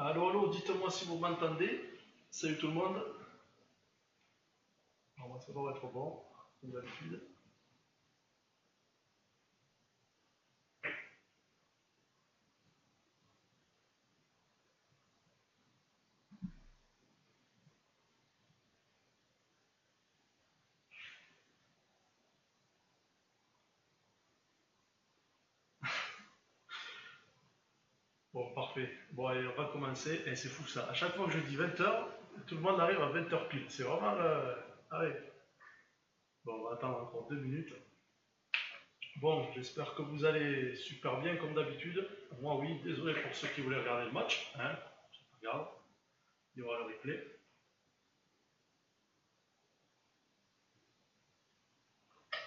Allô, allô, dites-moi si vous m'entendez. Salut tout le monde. Alors, ça va être bon, comme d'habitude. Bon, parfait. Bon, allez, on va commencer. Et c'est fou ça. À chaque fois que je dis 20h, tout le monde arrive à 20h pile. C'est vraiment le. Allez. Bon, on va attendre encore 2 minutes. Bon, j'espère que vous allez super bien comme d'habitude. Moi, oui, désolé pour ceux qui voulaient regarder le match. Hein. Regarde, il y aura le replay.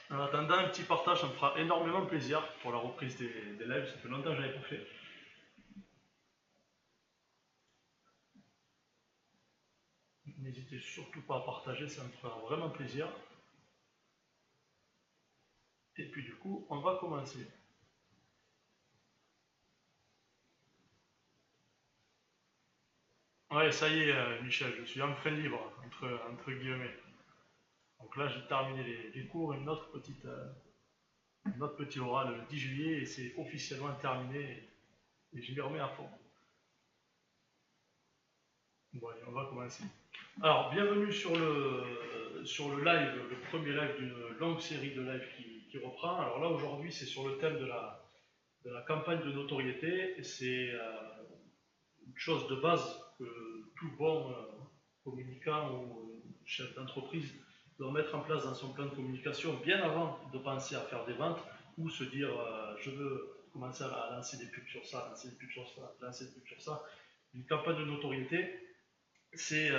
En attendant, un petit partage, ça me fera énormément plaisir pour la reprise des lives. Ça fait longtemps que je n'avais pas fait. N'hésitez surtout pas à partager, ça me fera vraiment plaisir. Et puis du coup, on va commencer. Ouais, ça y est, Michel, je suis enfin libre, entre guillemets. Donc là, j'ai terminé les cours, une autre petite oral le 10 juillet, et c'est officiellement terminé, et je m'y remets à fond. Bon, allez, on va commencer. Alors, bienvenue sur le live, le premier live d'une longue série de lives qui reprend. Alors là, aujourd'hui, c'est sur le thème de la campagne de notoriété. C'est une chose de base que tout bon communicant ou chef d'entreprise doit mettre en place dans son plan de communication bien avant de penser à faire des ventes ou se dire je veux commencer à lancer des pubs sur ça, lancer des pubs sur ça, lancer des pubs sur ça. Une campagne de notoriété, c'est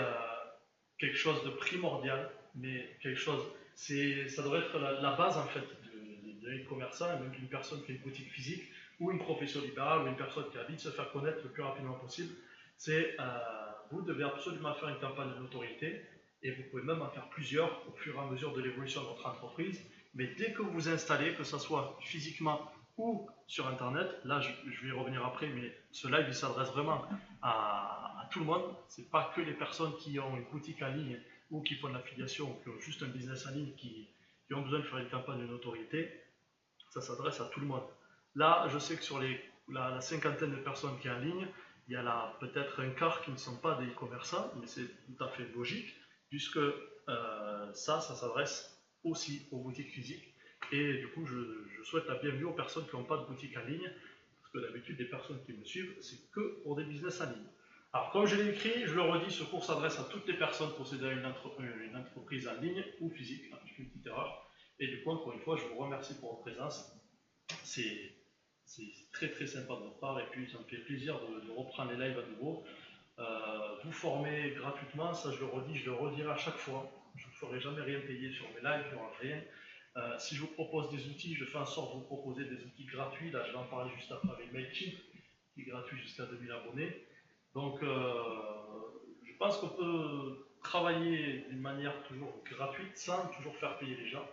quelque chose de primordial, mais quelque chose, ça devrait être la base en fait de l'e-commerçant, même d'une personne qui a une boutique physique ou une profession libérale ou une personne qui a envie de se faire connaître le plus rapidement possible. C'est vous devez absolument faire une campagne de notoriété et vous pouvez même en faire plusieurs au fur et à mesure de l'évolution de votre entreprise. Mais dès que vous vous installez, que ce soit physiquement ou sur Internet, là je vais y revenir après, mais ce live il s'adresse vraiment à tout le monde. C'est pas que les personnes qui ont une boutique en ligne ou qui font de l'affiliation ou qui ont juste un business en ligne qui ont besoin de faire une campagne de notoriété. Ça s'adresse à tout le monde. Là, je sais que sur la cinquantaine de personnes qui est en ligne, il y a peut-être un quart qui ne sont pas des e-commerçants, mais c'est tout à fait logique, puisque ça s'adresse aussi aux boutiques physiques. Et du coup, je souhaite la bienvenue aux personnes qui n'ont pas de boutique en ligne, parce que d'habitude, les personnes qui me suivent, c'est que pour des business en ligne. Alors, comme je l'ai écrit, je le redis, ce cours s'adresse à toutes les personnes possédant une entreprise en ligne ou physique. Je fais une petite erreur. Et du coup, encore une fois, je vous remercie pour votre présence. C'est très très sympa de votre part et puis ça me fait plaisir de reprendre les lives à nouveau. Vous former gratuitement, ça je le redis, je le redirai à chaque fois. Je ne ferai jamais rien payer sur mes lives, il n'y aura rien. Si je vous propose des outils, je fais en sorte de vous proposer des outils gratuits. Là, je vais en parler juste après avec MailChimp, qui est gratuit jusqu'à 2000 abonnés. Donc, je pense qu'on peut travailler d'une manière toujours gratuite sans toujours faire payer les gens.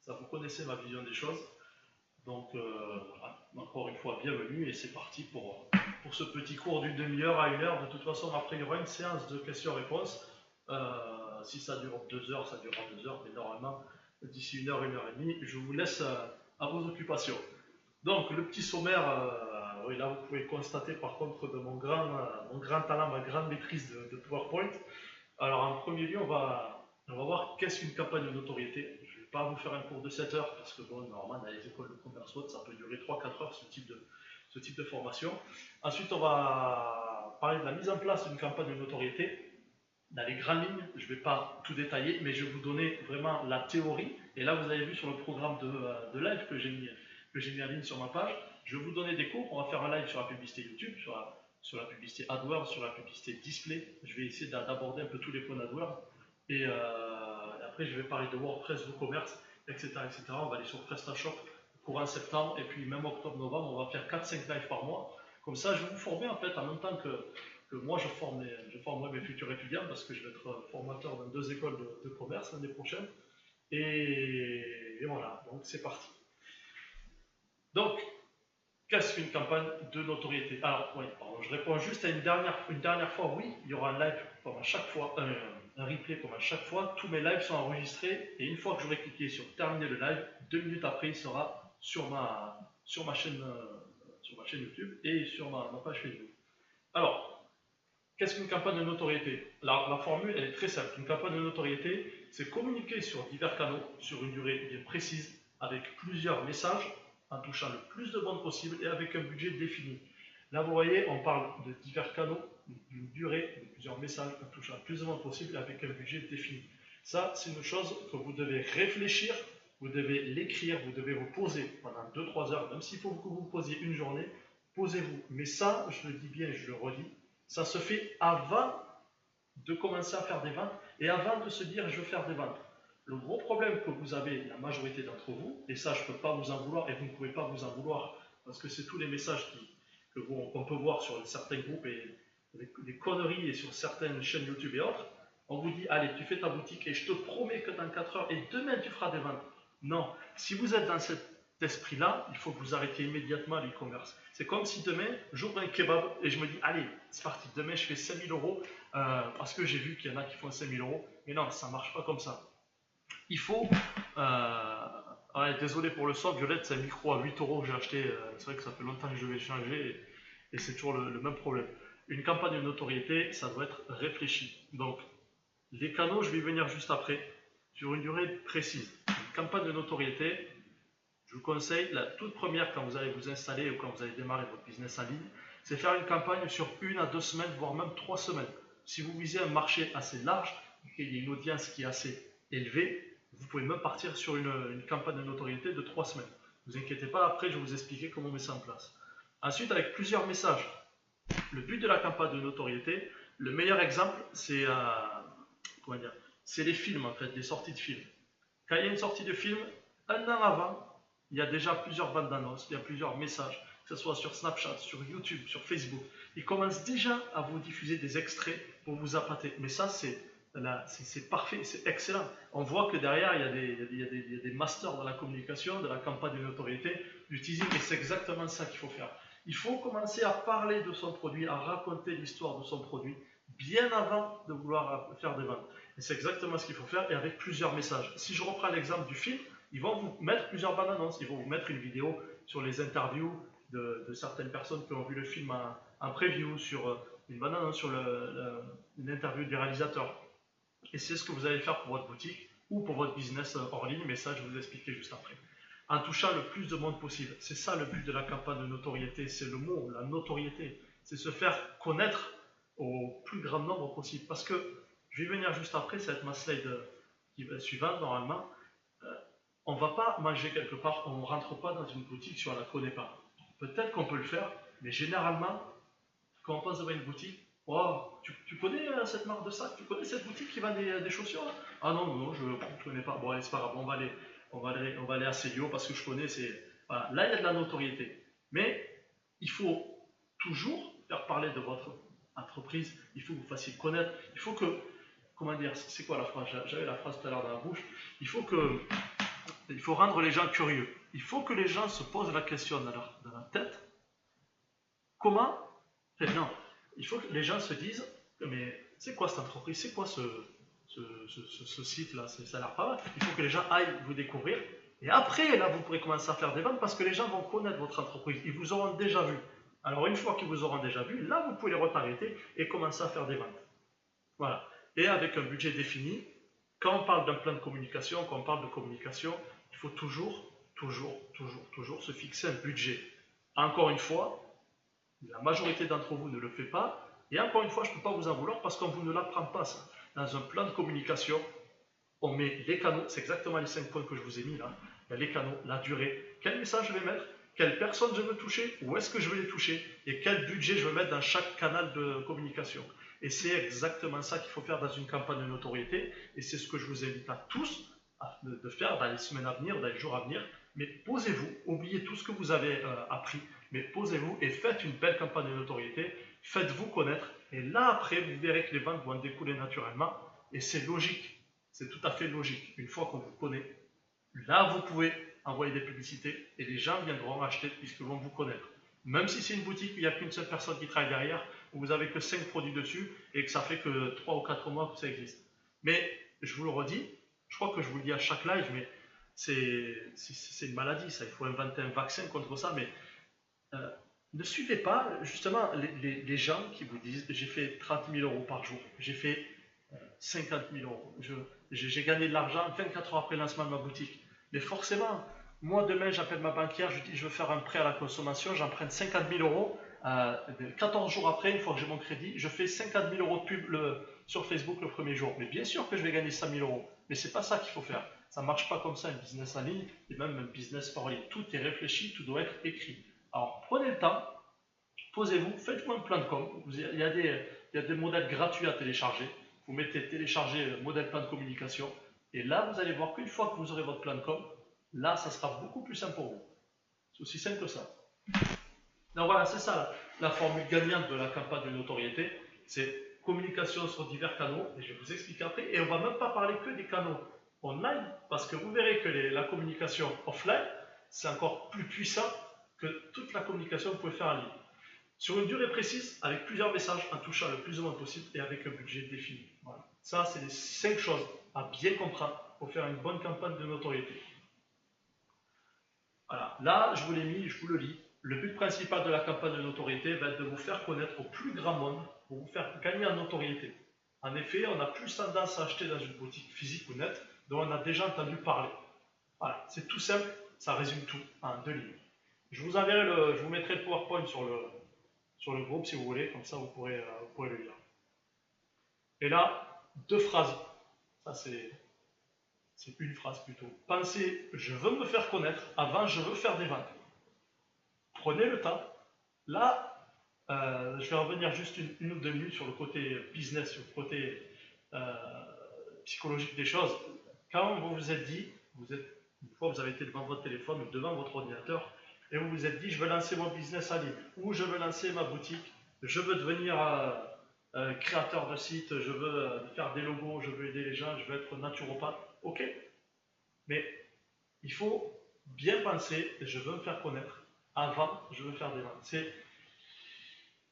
Ça, vous connaissez ma vision des choses. Donc, encore une fois, bienvenue et c'est parti pour ce petit cours d'une demi-heure à 1 heure. De toute façon, après, il y aura une séance de questions-réponses. Si ça dure 2 heures, ça durera 2 heures, mais normalement, d'ici 1 heure, 1 heure et demie, je vous laisse à vos occupations. Donc, le petit sommaire, oui, là, vous pouvez constater par contre de mon grand talent, ma grande maîtrise de PowerPoint. Alors, en premier lieu, on va voir qu'est-ce qu'une campagne de notoriété. Je ne vais pas vous faire un cours de 7 heures parce que, bon, normalement, dans les écoles de commerce, ça peut durer 3-4 heures ce type de formation. Ensuite, on va parler de la mise en place d'une campagne de notoriété. Dans les grandes lignes, je ne vais pas tout détailler, mais je vais vous donner vraiment la théorie. Et là, vous avez vu sur le programme de live que j'ai mis en ligne sur ma page, je vais vous donner des cours. On va faire un live sur la publicité YouTube, sur la publicité AdWords, sur la publicité display. Je vais essayer d'aborder un peu tous les points d'AdWords. Et après, je vais parler de WordPress, WooCommerce, etc., etc. On va aller sur PrestaShop courant septembre, et puis même octobre-novembre, on va faire 4-5 lives par mois. Comme ça, je vais vous former en fait en même temps que moi, je formerai mes futurs étudiants parce que je vais être formateur dans 2 écoles de commerce l'année prochaine. Et voilà, donc c'est parti. Donc, Qu'est-ce qu'une campagne de notoriété? Alors, oui, pardon, je réponds juste à une dernière fois, oui, il y aura un live comme à chaque fois, un replay comme à chaque fois. Tous mes lives sont enregistrés et une fois que j'aurai cliqué sur terminer le live, 2 minutes après, il sera sur ma chaîne YouTube et sur ma page Facebook. Alors, qu'est-ce qu'une campagne de notoriété? La formule, elle est très simple. Une campagne de notoriété, c'est communiquer sur divers canaux sur une durée bien précise, avec plusieurs messages, en touchant le plus de bandes possible et avec un budget défini. Là, vous voyez, on parle de divers canaux, d'une durée, de plusieurs messages, en touchant le plus de bandes possible et avec un budget défini. Ça, c'est une chose que vous devez réfléchir, vous devez l'écrire, vous devez vous poser pendant 2-3 heures, même s'il faut que vous vous posiez une journée, posez-vous. Mais ça, je le dis bien et je le redis, ça se fait avant de commencer à faire des ventes et avant de se dire je veux faire des ventes. Le gros problème que vous avez, la majorité d'entre vous, et ça je ne peux pas vous en vouloir et vous ne pouvez pas vous en vouloir parce que c'est tous les messages qu'on peut voir sur certains groupes et des conneries et sur certaines chaînes YouTube et autres, on vous dit allez tu fais ta boutique et je te promets que dans 4 heures et demain tu feras des ventes. Non, si vous êtes dans cet esprit-là, il faut que vous arrêtiez immédiatement l'e-commerce. C'est comme si demain, j'ouvre un kebab et je me dis, allez, c'est parti, demain je fais 5000 euros parce que j'ai vu qu'il y en a qui font 5000 euros. Mais non, ça ne marche pas comme ça. Il faut... ouais, désolé pour le son, Violette, c'est un micro à 8 euros que j'ai acheté. C'est vrai que ça fait longtemps que je vais le changer et c'est toujours le même problème. Une campagne de notoriété, ça doit être réfléchi. Donc, les canaux, je vais y venir juste après, sur une durée précise. Une campagne de notoriété, je vous conseille, la toute première quand vous allez vous installer ou quand vous allez démarrer votre business en ligne, c'est faire une campagne sur 1 à 2 semaines, voire même 3 semaines. Si vous visez un marché assez large, qu'il y ait une audience qui est assez élevée, vous pouvez même partir sur une campagne de notoriété de 3 semaines. Ne vous inquiétez pas, après je vais vous expliquer comment on met ça en place. Ensuite, avec plusieurs messages. Le but de la campagne de notoriété, le meilleur exemple, c'est les films en fait, les sorties de films. Quand il y a une sortie de film, un an avant, il y a déjà plusieurs bandes d'annonces, il y a plusieurs messages, que ce soit sur Snapchat, sur YouTube, sur Facebook. Ils commencent déjà à vous diffuser des extraits pour vous appâter. Mais ça, c'est parfait, c'est excellent. On voit que derrière, il y a des masters de la communication, de la campagne de notoriété, du teasing, et c'est exactement ça qu'il faut faire. Il faut commencer à parler de son produit, à raconter l'histoire de son produit, bien avant de vouloir faire des ventes. Et c'est exactement ce qu'il faut faire, et avec plusieurs messages. Si je reprends l'exemple du film, ils vont vous mettre plusieurs bandes annonces. Ils vont vous mettre une vidéo sur les interviews de certaines personnes qui ont vu le film en preview, sur une bande annonce sur une interview du réalisateur. Et c'est ce que vous allez faire pour votre boutique ou pour votre business hors ligne, mais ça je vais vous expliquer juste après. En touchant le plus de monde possible. C'est ça le but de la campagne de notoriété, c'est le mot, la notoriété. C'est se faire connaître au plus grand nombre possible. Parce que, je vais venir juste après, ça va être ma slide suivante normalement. On ne va pas manger quelque part, on ne rentre pas dans une boutique si on ne la connaît pas. Peut-être qu'on peut le faire, mais généralement, quand on passe devant une boutique, oh, tu connais cette marque de sac? Tu connais cette boutique qui vend des chaussures là? Ah non, non, je ne connais pas. Bon, allez, c'est pas grave, on va aller à Célio parce que je connais. Voilà. Là, il y a de la notoriété. Mais il faut toujours faire parler de votre entreprise. Il faut que vous fassiez connaître. Il faut que, comment dire, c'est quoi la phrase? J'avais la phrase tout à l'heure dans la bouche. Il faut rendre les gens curieux. Il faut que les gens se posent la question dans la tête. Comment? Non, il faut que les gens se disent, mais c'est quoi cette entreprise? C'est quoi ce site-là? Ça a l'air pas mal. Il faut que les gens aillent vous découvrir. Et après, là, vous pourrez commencer à faire des ventes parce que les gens vont connaître votre entreprise. Ils vous auront déjà vu. Alors, une fois qu'ils vous auront déjà vu, là, vous pouvez les retargeter et commencer à faire des ventes. Voilà. Et avec un budget défini, quand on parle d'un plan de communication, quand on parle de communication, il faut toujours se fixer un budget. Encore une fois, la majorité d'entre vous ne le fait pas. Et encore une fois, je ne peux pas vous en vouloir parce qu'on vous ne l'apprend pas ça. Dans un plan de communication, on met les canaux, c'est exactement les 5 points que je vous ai mis là. Il y a les canaux, la durée, quel message je vais mettre, quelle personne je veux toucher, où est-ce que je vais les toucher et quel budget je veux mettre dans chaque canal de communication. Et c'est exactement ça qu'il faut faire dans une campagne de notoriété. Et c'est ce que je vous invite à tous de faire dans les semaines à venir, dans les jours à venir. Mais posez-vous, oubliez tout ce que vous avez appris, mais posez-vous et faites une belle campagne de notoriété. Faites-vous connaître. Et là, après, vous verrez que les ventes vont découler naturellement. Et c'est logique. C'est tout à fait logique. Une fois qu'on vous connaît, là, vous pouvez envoyer des publicités et les gens viendront acheter puisqu'ils vont vous connaître. Même si c'est une boutique où il n'y a qu'une seule personne qui travaille derrière, où vous n'avez que 5 produits dessus et que ça fait que 3 ou 4 mois que ça existe. Mais je vous le redis, je crois que je vous le dis à chaque live, mais c'est une maladie, ça. Il faut inventer un vaccin contre ça, mais euh, ne suivez pas justement les gens qui vous disent j'ai fait 30 000 euros par jour, j'ai fait 50 000 euros, j'ai gagné de l'argent 24 heures après le lancement de ma boutique. Mais forcément, moi demain j'appelle ma banquière, je dis je veux faire un prêt à la consommation, j'emprunte 50 000 euros. 14 jours après, une fois que j'ai mon crédit, je fais 50 000 euros de pub sur Facebook le premier jour. Mais bien sûr que je vais gagner 5 000 euros. Mais c'est pas ça qu'il faut faire. Ça ne marche pas comme ça, un business en ligne, et même un business hors ligne. Tout est réfléchi, tout doit être écrit. Alors prenez le temps, posez-vous, faites-vous un plan de com. Il y a des modèles gratuits à télécharger. Vous mettez télécharger modèle plan de communication. Et là, vous allez voir qu'une fois que vous aurez votre plan de com, là, ça sera beaucoup plus simple pour vous. C'est aussi simple que ça. Donc voilà, c'est ça la formule gagnante de la campagne de notoriété. C'est communication sur divers canaux. Et je vais vous expliquer après. Et on ne va même pas parler que des canaux online, parce que vous verrez que la communication offline, c'est encore plus puissant que toute la communication que vous pouvez faire en ligne. Sur une durée précise, avec plusieurs messages, en touchant le plus de monde possible et avec un budget défini. Voilà. Ça, c'est les 5 choses à bien comprendre pour faire une bonne campagne de notoriété. Voilà. Là, je vous l'ai mis, je vous le lis. Le but principal de la campagne de notoriété va être de vous faire connaître au plus grand monde, pour vous faire gagner en notoriété. En effet, on a plus tendance à acheter dans une boutique physique ou nette dont on a déjà entendu parler. Voilà, c'est tout simple, ça résume tout en 2 lignes. Je vous mettrai le PowerPoint sur le groupe si vous voulez, comme ça vous pourrez le lire. Et là, 2 phrases. Ça c'est une phrase plutôt. Pensez, je veux me faire connaître, avant je veux faire des ventes. Prenez le temps. Là, je vais revenir juste une ou 2 minutes sur le côté business, sur le côté psychologique des choses. Quand vous vous êtes dit, une fois vous avez été devant votre téléphone ou devant votre ordinateur, et vous vous êtes dit, je veux lancer mon business en ligne, ou je veux lancer ma boutique, je veux devenir créateur de site, je veux faire des logos, je veux aider les gens, je veux être naturopathe, ok. Mais il faut bien penser, je veux me faire connaître, avant je veux faire des ventes.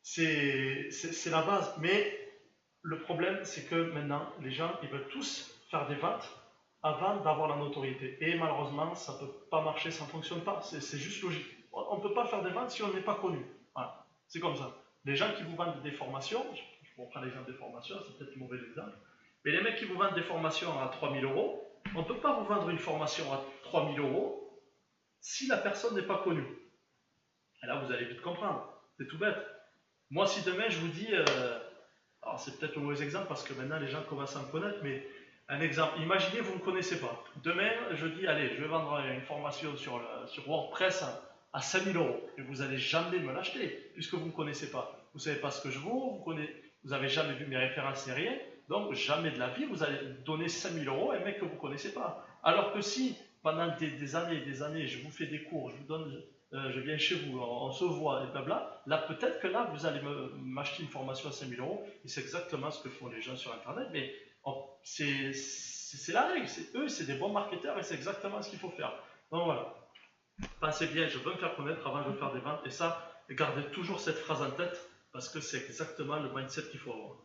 C'est la base, mais le problème c'est que maintenant, les gens, ils veulent tous faire des ventes avant d'avoir la notoriété. Et malheureusement, ça ne peut pas marcher, ça ne fonctionne pas. C'est juste logique. On ne peut pas faire des ventes si on n'est pas connu. Voilà. C'est comme ça. Les gens qui vous vendent des formations, je vous reprends l'exemple des formations, c'est peut-être un mauvais exemple, mais les mecs qui vous vendent des formations à 3 000 euros, on ne peut pas vous vendre une formation à 3 000 euros si la personne n'est pas connue. Et là, vous allez vite comprendre. C'est tout bête. Moi, si demain je vous dis, alors c'est peut-être un mauvais exemple parce que maintenant les gens commencent à me connaître, mais un exemple, imaginez vous ne me connaissez pas. Demain, je dis, allez, je vais vendre une formation sur WordPress à 5 000 euros. Et vous n'allez jamais me l'acheter, puisque vous ne me connaissez pas. Vous ne savez pas ce que je vaux, vous n'avez jamais vu mes références et rien. Donc, jamais de la vie, vous allez donner 5 000 euros à un mec que vous ne connaissez pas. Alors que si, pendant des années et des années, je vous fais des cours, je vous donne, je viens chez vous, on se voit, et blabla, là, peut-être que là, vous allez m'acheter une formation à 5 000 euros. Et c'est exactement ce que font les gens sur Internet. Mais c'est la règle, c'est des bons marketeurs et c'est exactement ce qu'il faut faire. Donc voilà, pensez bien, je veux me faire connaître avant de faire des ventes et ça, gardez toujours cette phrase en tête parce que c'est exactement le mindset qu'il faut avoir.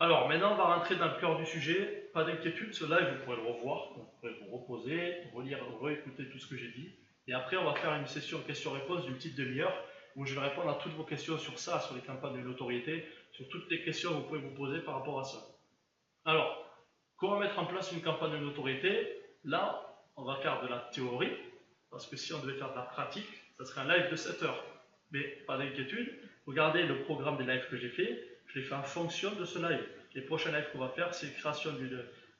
Alors maintenant on va rentrer dans le cœur du sujet, pas d'inquiétude, ce live vous pourrez le revoir, vous pourrez vous reposer, relire, réécouter tout ce que j'ai dit et après on va faire une session questions-réponses d'une petite demi-heure où je vais répondre à toutes vos questions sur ça, sur les campagnes de notoriété, sur toutes les questions que vous pouvez vous poser par rapport à ça. Alors, comment mettre en place une campagne de notoriété? Là, on va faire de la théorie, parce que si on devait faire de la pratique, ça serait un live de 7 heures. Mais pas d'inquiétude, regardez le programme des lives que j'ai fait, je les fais en fonction de ce live. Les prochains lives qu'on va faire, c'est création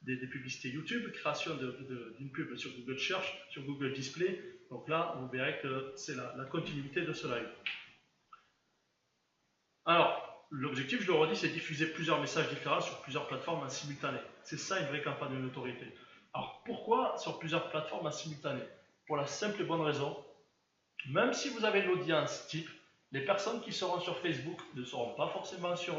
des publicités YouTube, création d'une pub sur Google Search, sur Google Display. Donc là, vous verrez que c'est la continuité de ce live. Alors, l'objectif, je le redis, c'est diffuser plusieurs messages différents sur plusieurs plateformes en simultané. C'est ça une vraie campagne de notoriété. Alors, pourquoi sur plusieurs plateformes en simultané? Pour la simple et bonne raison, même si vous avez l'audience type, les personnes qui seront sur Facebook ne seront pas forcément sur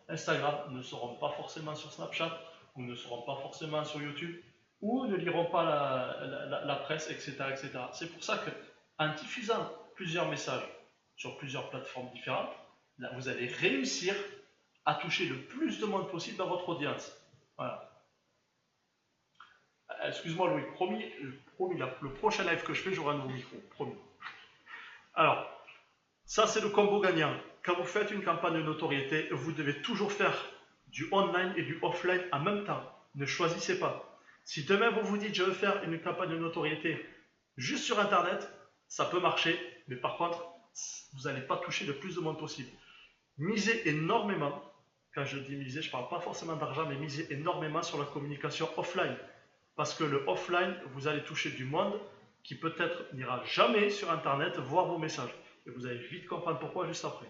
Instagram, ne seront pas forcément sur Snapchat, ou ne seront pas forcément sur YouTube, ou ne liront pas la presse, etc. etc. C'est pour ça qu'en diffusant plusieurs messages sur plusieurs plateformes différentes, là, vous allez réussir à toucher le plus de monde possible dans votre audience. Voilà. Excuse-moi Louis, promis, le prochain live que je fais, j'aurai un nouveau micro, promis. Alors, ça c'est le combo gagnant. Quand vous faites une campagne de notoriété, vous devez toujours faire du online et du offline en même temps. Ne choisissez pas. Si demain vous vous dites je veux faire une campagne de notoriété juste sur internet, ça peut marcher, mais par contre, vous n'allez pas toucher le plus de monde possible. Misez énormément, quand je dis miser, je ne parle pas forcément d'argent, mais misez énormément sur la communication offline. Parce que le offline, vous allez toucher du monde qui peut-être n'ira jamais sur internet voir vos messages. Et vous allez vite comprendre pourquoi juste après.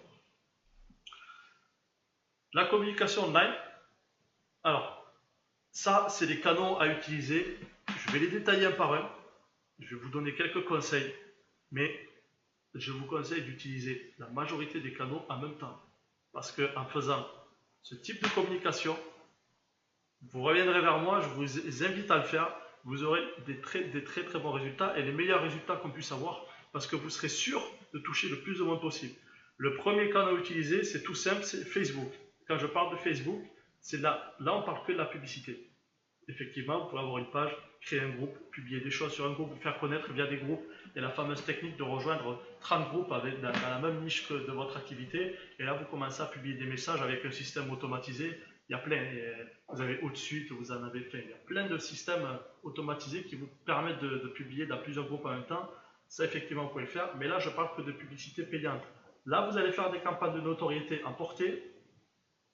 La communication online, alors, ça, c'est les canaux à utiliser. Je vais les détailler un par un. Je vais vous donner quelques conseils, mais je vous conseille d'utiliser la majorité des canaux en même temps. Parce qu'en faisant ce type de communication, vous reviendrez vers moi, je vous invite à le faire. Vous aurez des très bons résultats et les meilleurs résultats qu'on puisse avoir parce que vous serez sûr de toucher le plus de monde possible. Le premier canal à utiliser, c'est tout simple, c'est Facebook. Quand je parle de Facebook, c'est là on parle que de la publicité. Effectivement, vous pouvez avoir une page, créer un groupe, publier des choses sur un groupe, vous faire connaître via des groupes. Il y a la fameuse technique de rejoindre 30 groupes dans la même niche que de votre activité. Et là, vous commencez à publier des messages avec un système automatisé. Il y a plein, vous avez au-dessus, vous en avez plein. Il y a plein de systèmes automatisés qui vous permettent de publier dans plusieurs groupes en même temps. Ça, effectivement, vous pouvez le faire. Mais là, je parle que de publicité payante. Là, vous allez faire des campagnes de notoriété en portée.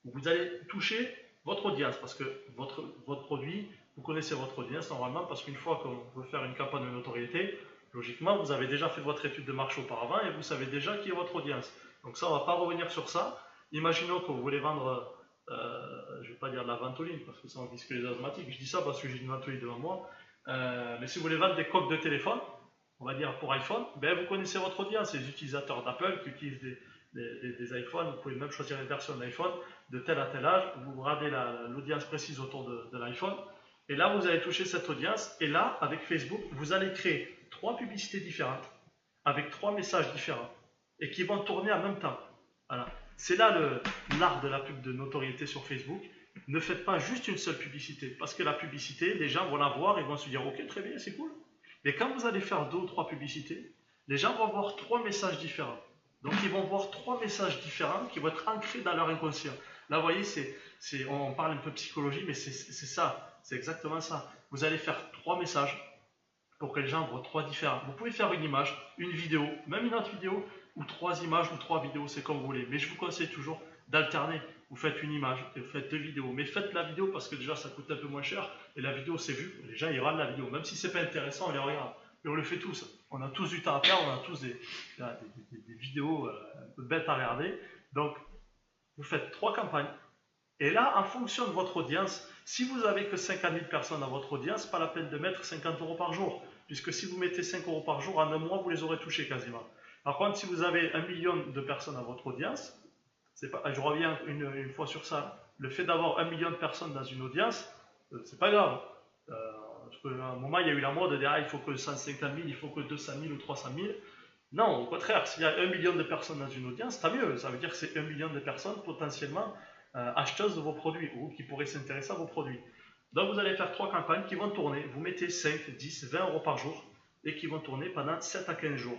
Vous allez toucher votre audience parce que votre produit, vous connaissez votre audience normalement parce qu'une fois qu'on veut faire une campagne de notoriété, logiquement, vous avez déjà fait votre étude de marché auparavant et vous savez déjà qui est votre audience. Donc ça, on ne va pas revenir sur ça. Imaginons que vous voulez vendre, je ne vais pas dire de la ventoline parce que ça on risque les asthmatiques. Je dis ça parce que j'ai une ventoline devant moi. Mais si vous voulez vendre des coques de téléphone, on va dire pour iPhone, ben vous connaissez votre audience, les utilisateurs d'Apple qui utilisent des iPhones, vous pouvez même choisir une version d'iPhone de tel à tel âge, vous regardez l'audience précise autour de l'iPhone, et là vous allez toucher cette audience, et là avec Facebook, vous allez créer 3 publicités différentes, avec 3 messages différents, et qui vont tourner en même temps. Voilà. C'est là l'art de la pub de notoriété sur Facebook. Ne faites pas juste une seule publicité, parce que la publicité, les gens vont la voir et vont se dire ok très bien, c'est cool. Mais quand vous allez faire 2 ou 3 publicités, les gens vont voir 3 messages différents. Donc ils vont voir 3 messages différents qui vont être ancrés dans leur inconscient. Là, vous voyez, on parle un peu psychologie, mais c'est ça, c'est exactement ça. Vous allez faire 3 messages pour que les gens voient 3 différents. Vous pouvez faire une image, une vidéo, même une autre vidéo, ou 3 images ou 3 vidéos, c'est comme vous voulez. Mais je vous conseille toujours d'alterner. Vous faites une image et vous faites 2 vidéos. Mais faites la vidéo parce que déjà ça coûte un peu moins cher et la vidéo c'est vu. Les gens ils regardent la vidéo. Même si c'est pas intéressant, on les regarde. Et on le fait tous. On a tous du temps à faire, on a tous des vidéos un peu bêtes à regarder. Donc, vous faites 3 campagnes. Et là, en fonction de votre audience, si vous n'avez que 50 000 personnes dans votre audience, pas la peine de mettre 50 € par jour. Puisque si vous mettez 5 € par jour, en un mois, vous les aurez touchés quasiment. Par contre, si vous avez 1 million de personnes dans votre audience, je reviens une fois sur ça, le fait d'avoir 1 million de personnes dans une audience, c'est pas grave. Parce qu'à un moment, il y a eu la mode de dire il faut que 150 000, il faut que 200 000 ou 300 000. Non, au contraire, s'il y a 1 million de personnes dans une audience, tant mieux. Ça veut dire que c'est 1 million de personnes potentiellement acheteuses de vos produits ou qui pourraient s'intéresser à vos produits. Donc vous allez faire 3 campagnes qui vont tourner. Vous mettez 5, 10, 20 € par jour et qui vont tourner pendant 7 à 15 jours.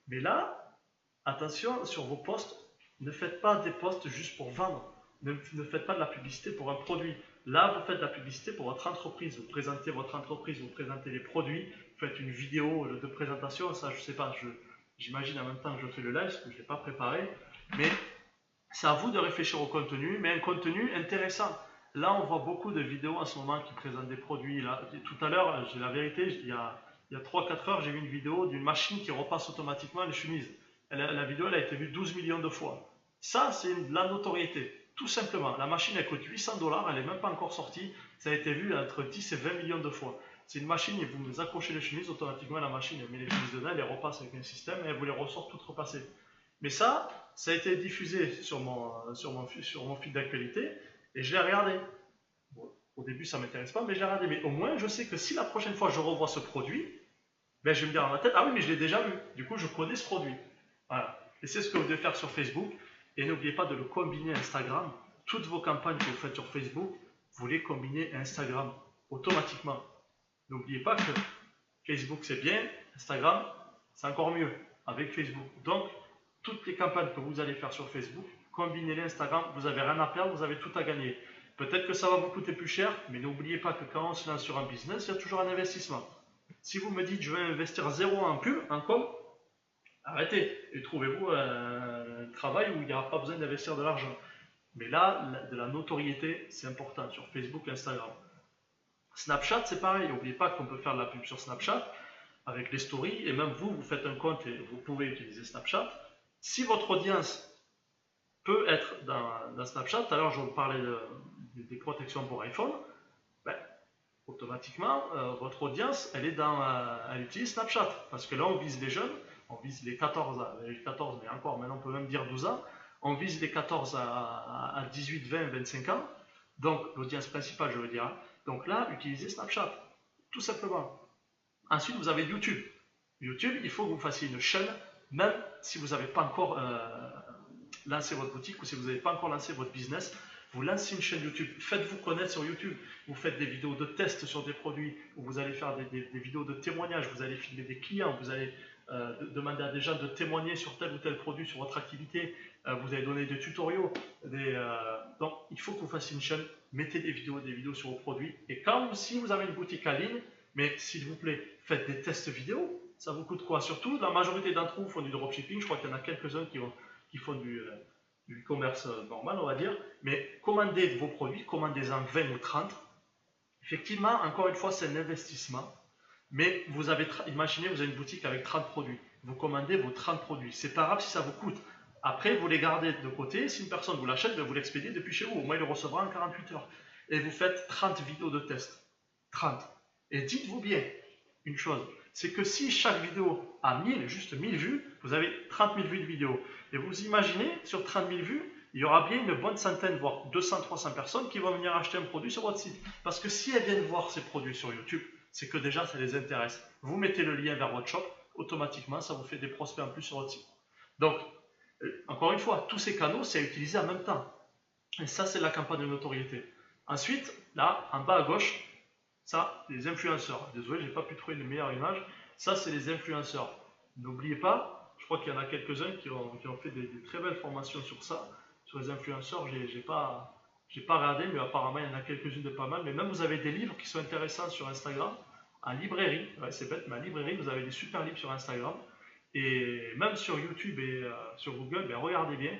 Mais là, attention, sur vos posts, ne faites pas des posts juste pour vendre. Ne faites pas de la publicité pour un produit. Là, vous faites de la publicité pour votre entreprise. Vous présentez votre entreprise, vous présentez les produits, vous faites une vidéo de présentation. Ça, je ne sais pas, j'imagine en même temps que je fais le live, parce que je ne l'ai pas préparé. Mais c'est à vous de réfléchir au contenu, mais un contenu intéressant. Là, on voit beaucoup de vidéos en ce moment qui présentent des produits. Là, tout à l'heure, j'ai la vérité, il y a 3-4 heures, j'ai vu une vidéo d'une machine qui repasse automatiquement les chemises. La vidéo elle a été vue 12 millions de fois. Ça, c'est de la notoriété. Tout simplement. La machine, elle coûte 800 $, elle n'est même pas encore sortie. Ça a été vu entre 10 et 20 millions de fois. C'est une machine, et vous accrochez les chemises, automatiquement la machine, elle met les chemises dedans, elle les repasse avec un système et elle vous les ressort toutes repassées. Mais ça a été diffusé sur mon fil d'actualité et je l'ai regardé. Bon, au début, ça ne m'intéresse pas, mais je l'ai regardé. Mais au moins, je sais que si la prochaine fois je revois ce produit, ben, je vais me dire dans ma tête, ah oui, mais je l'ai déjà vu. Du coup, je connais ce produit. Voilà. Et c'est ce que vous devez faire sur Facebook. Et n'oubliez pas de le combiner à Instagram. Toutes vos campagnes que vous faites sur Facebook, vous les combinez à Instagram automatiquement. N'oubliez pas que Facebook c'est bien, Instagram c'est encore mieux avec Facebook. Donc, toutes les campagnes que vous allez faire sur Facebook, combinez-les Instagram, vous n'avez rien à perdre, vous avez tout à gagner. Peut-être que ça va vous coûter plus cher, mais n'oubliez pas que quand on se lance sur un business, il y a toujours un investissement. Si vous me dites je vais investir 0 en pub, en com, arrêtez et trouvez-vous un travail où il n'y aura pas besoin d'investir de l'argent. Mais là, de la notoriété, c'est important sur Facebook et Instagram. Snapchat, c'est pareil. N'oubliez pas qu'on peut faire de la pub sur Snapchat avec les stories. Et même vous, vous faites un compte et vous pouvez utiliser Snapchat. Si votre audience peut être dans Snapchat, tout à l'heure je vous parlais des protections pour iPhone, ben, automatiquement, votre audience, elle utilise Snapchat. Parce que là, on vise les jeunes, on vise les 14 ans, les 14, mais encore, maintenant on peut même dire 12 ans. On vise les 14 à 18, 20, 25 ans. Donc, l'audience principale, je veux dire. Donc là, utilisez Snapchat, tout simplement. Ensuite, vous avez YouTube. YouTube, il faut que vous fassiez une chaîne, même si vous n'avez pas encore lancé votre boutique ou si vous n'avez pas encore lancé votre business. Vous lancez une chaîne YouTube, faites-vous connaître sur YouTube. Vous faites des vidéos de test sur des produits, où vous allez faire des vidéos de témoignages, vous allez filmer des clients, vous allez demander à des gens de témoigner sur tel ou tel produit, sur votre activité. Vous allez donner des tutoriaux. Donc, il faut que vous fassiez une chaîne, mettez des vidéos sur vos produits. Et si vous avez une boutique en ligne, mais s'il vous plaît, faites des tests vidéo. Ça vous coûte quoi? Surtout, la majorité d'entre vous font du dropshipping. Je crois qu'il y en a quelques-uns qui font du commerce normal, on va dire. Mais commandez vos produits, commandez-en 20 ou 30. Effectivement, encore une fois, c'est un investissement. Mais imaginez, vous avez une boutique avec 30 produits. Vous commandez vos 30 produits. C'est pas grave si ça vous coûte. Après, vous les gardez de côté. Si une personne vous l'achète, vous l'expédiez depuis chez vous. Au moins, il le recevra en 48 heures. Et vous faites 30 vidéos de test. 30. Et dites-vous bien une chose, c'est que si chaque vidéo a juste 1000 vues, vous avez 30 000 vues de vidéo. Et vous imaginez, sur 30 000 vues, il y aura bien une bonne centaine, voire 200, 300 personnes qui vont venir acheter un produit sur votre site. Parce que si elles viennent voir ces produits sur YouTube, c'est que déjà ça les intéresse. Vous mettez le lien vers votre shop, automatiquement ça vous fait des prospects en plus sur votre site. Donc, encore une fois, tous ces canaux, c'est à utiliser en même temps. Et ça, c'est la campagne de notoriété. Ensuite, là, en bas à gauche, ça, les influenceurs. Désolé, j'ai pas pu trouver une meilleure image. Ça, c'est les influenceurs. N'oubliez pas, je crois qu'il y en a quelques-uns qui ont fait des très belles formations sur ça, sur les influenceurs. J'ai pas regardé, mais apparemment, il y en a quelques-unes de pas mal. Mais même, vous avez des livres qui sont intéressants sur Instagram, en librairie. Ouais, c'est bête, mais en librairie, vous avez des super livres sur Instagram. Et même sur YouTube et sur Google, ben, regardez bien.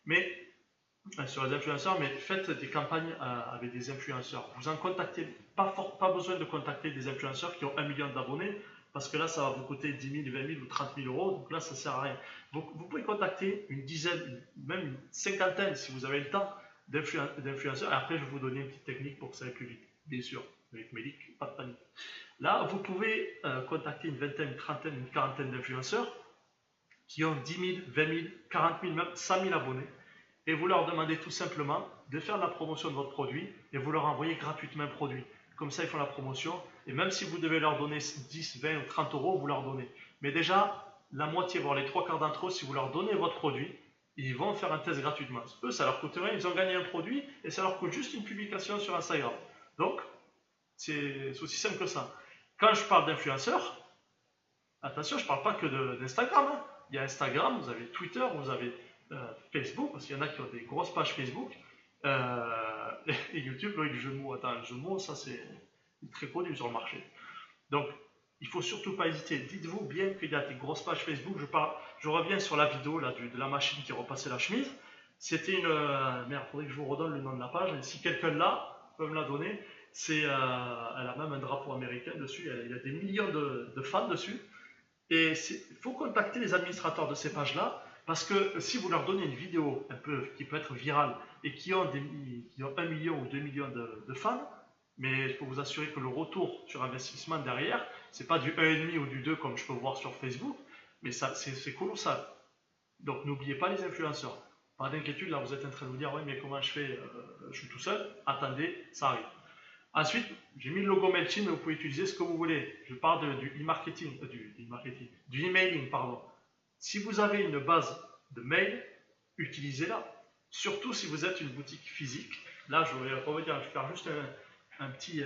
Mais sur les influenceurs, mais faites des campagnes avec des influenceurs. Vous en contactez, pas besoin de contacter des influenceurs qui ont 1 million d'abonnés, parce que là, ça va vous coûter 10 000, 20 000 ou 30 000 euros, donc là, ça ne sert à rien. Vous pouvez contacter une dizaine, même une cinquantaine, si vous avez le temps, d'influenceurs, et après, je vais vous donner une petite technique pour que ça aille plus vite, bien sûr, avec Mélic, pas de panique. Là, vous pouvez contacter une vingtaine, une trentaine, une quarantaine d'influenceurs qui ont 10 000, 20 000, 40 000, même 100 000 abonnés, et vous leur demandez tout simplement de faire la promotion de votre produit et vous leur envoyez gratuitement un produit. Comme ça, ils font la promotion et même si vous devez leur donner 10, 20 ou 30 euros, vous leur donnez. Mais déjà, la moitié, voire les 3 quarts d'entre eux, si vous leur donnez votre produit, ils vont faire un test gratuitement. Eux, ça leur coûte rien, ils ont gagné un produit et ça leur coûte juste une publication sur Instagram. Donc, c'est aussi simple que ça. Quand je parle d'influenceurs, attention, je ne parle pas que d'Instagram. Hein. Il y a Instagram, vous avez Twitter, vous avez Facebook, parce qu'il y en a qui ont des grosses pages Facebook, et YouTube, le jeu de mots. Attends, le jeu de mots, ça c'est très connu sur le marché. Donc, il ne faut surtout pas hésiter. Dites-vous bien qu'il y a des grosses pages Facebook. Je reviens sur la vidéo là, de la machine qui repassait la chemise. C'était une... merde, il faudrait que je vous redonne le nom de la page. Et si quelqu'un l'a, peut me la donner. Elle a même un drapeau américain dessus. Il y a des millions de fans dessus. Et il faut contacter les administrateurs de ces pages-là. Parce que si vous leur donnez une vidéo qui peut être virale et qui ont 1 million ou 2 millions de fans, mais il faut vous assurer que le retour sur investissement derrière, c'est pas du 1,5 ou du 2 comme je peux voir sur Facebook, mais c'est colossal. Donc n'oubliez pas les influenceurs. Pas d'inquiétude, là vous êtes en train de vous dire, oui mais comment je fais, je suis tout seul, attendez, ça arrive. Ensuite, j'ai mis le logo MailChimp, mais vous pouvez utiliser ce que vous voulez. Je parle du e-marketing, du emailing, pardon. Si vous avez une base de mail, utilisez-la. Surtout si vous êtes une boutique physique. Là, je vais revenir, je vais faire juste une petite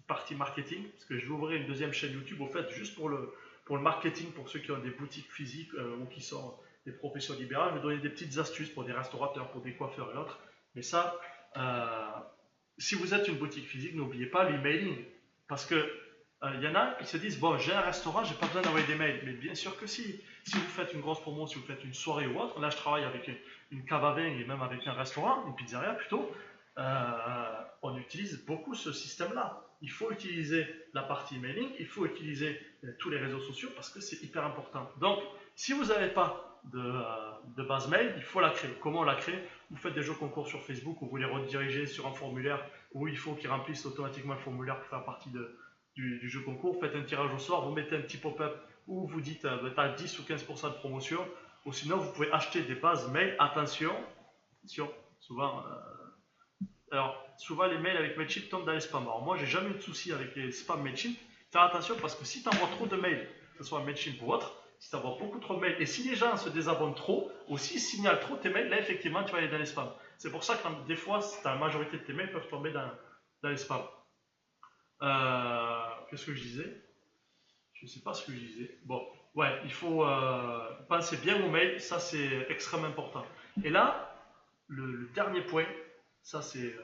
partie marketing, parce que je vais ouvrir une deuxième chaîne YouTube, au fait, juste pour le marketing, pour ceux qui ont des boutiques physiques ou qui sont des professions libérales. Je vais donner des petites astuces pour des restaurateurs, pour des coiffeurs et autres. Mais ça, si vous êtes une boutique physique, n'oubliez pas l'emailing. Parce que y en a qui se disent, bon, j'ai un restaurant, j'ai pas besoin d'envoyer des mails. Mais bien sûr que si. Si vous faites une grosse promo, si vous faites une soirée ou autre, là je travaille avec une cave à vin et même avec un restaurant, une pizzeria plutôt, on utilise beaucoup ce système-là. Il faut utiliser la partie emailing, il faut utiliser tous les réseaux sociaux parce que c'est hyper important. Donc, si vous n'avez pas de base mail, il faut la créer. Comment on la crée? Vous faites des jeux concours sur Facebook où vous les redirigez sur un formulaire où il faut qu'ils remplissent automatiquement le formulaire pour faire partie du jeu concours. Vous faites un tirage au sort, vous mettez un petit pop-up où vous dites tu as 10 ou 15% de promotion, ou sinon vous pouvez acheter des bases mail. Attention, souvent, souvent les mails avec Mailchimp tombent dans les spams. Alors moi j'ai jamais eu de souci avec les spams Mailchimp. Faire attention parce que si tu envoies trop de mails, que ce soit Mailchimp ou autre, si tu envoies beaucoup trop de mails, et si les gens se désabonnent trop, ou s'ils signalent trop tes mails, là effectivement tu vas aller dans les spams. C'est pour ça que des fois, la majorité de tes mails peuvent tomber dans les spams. Qu'est-ce que je disais? Je ne sais pas ce que je disais. Bon, ouais, il faut penser bien aux mails, ça c'est extrêmement important. Et là, le dernier point, ça c'est.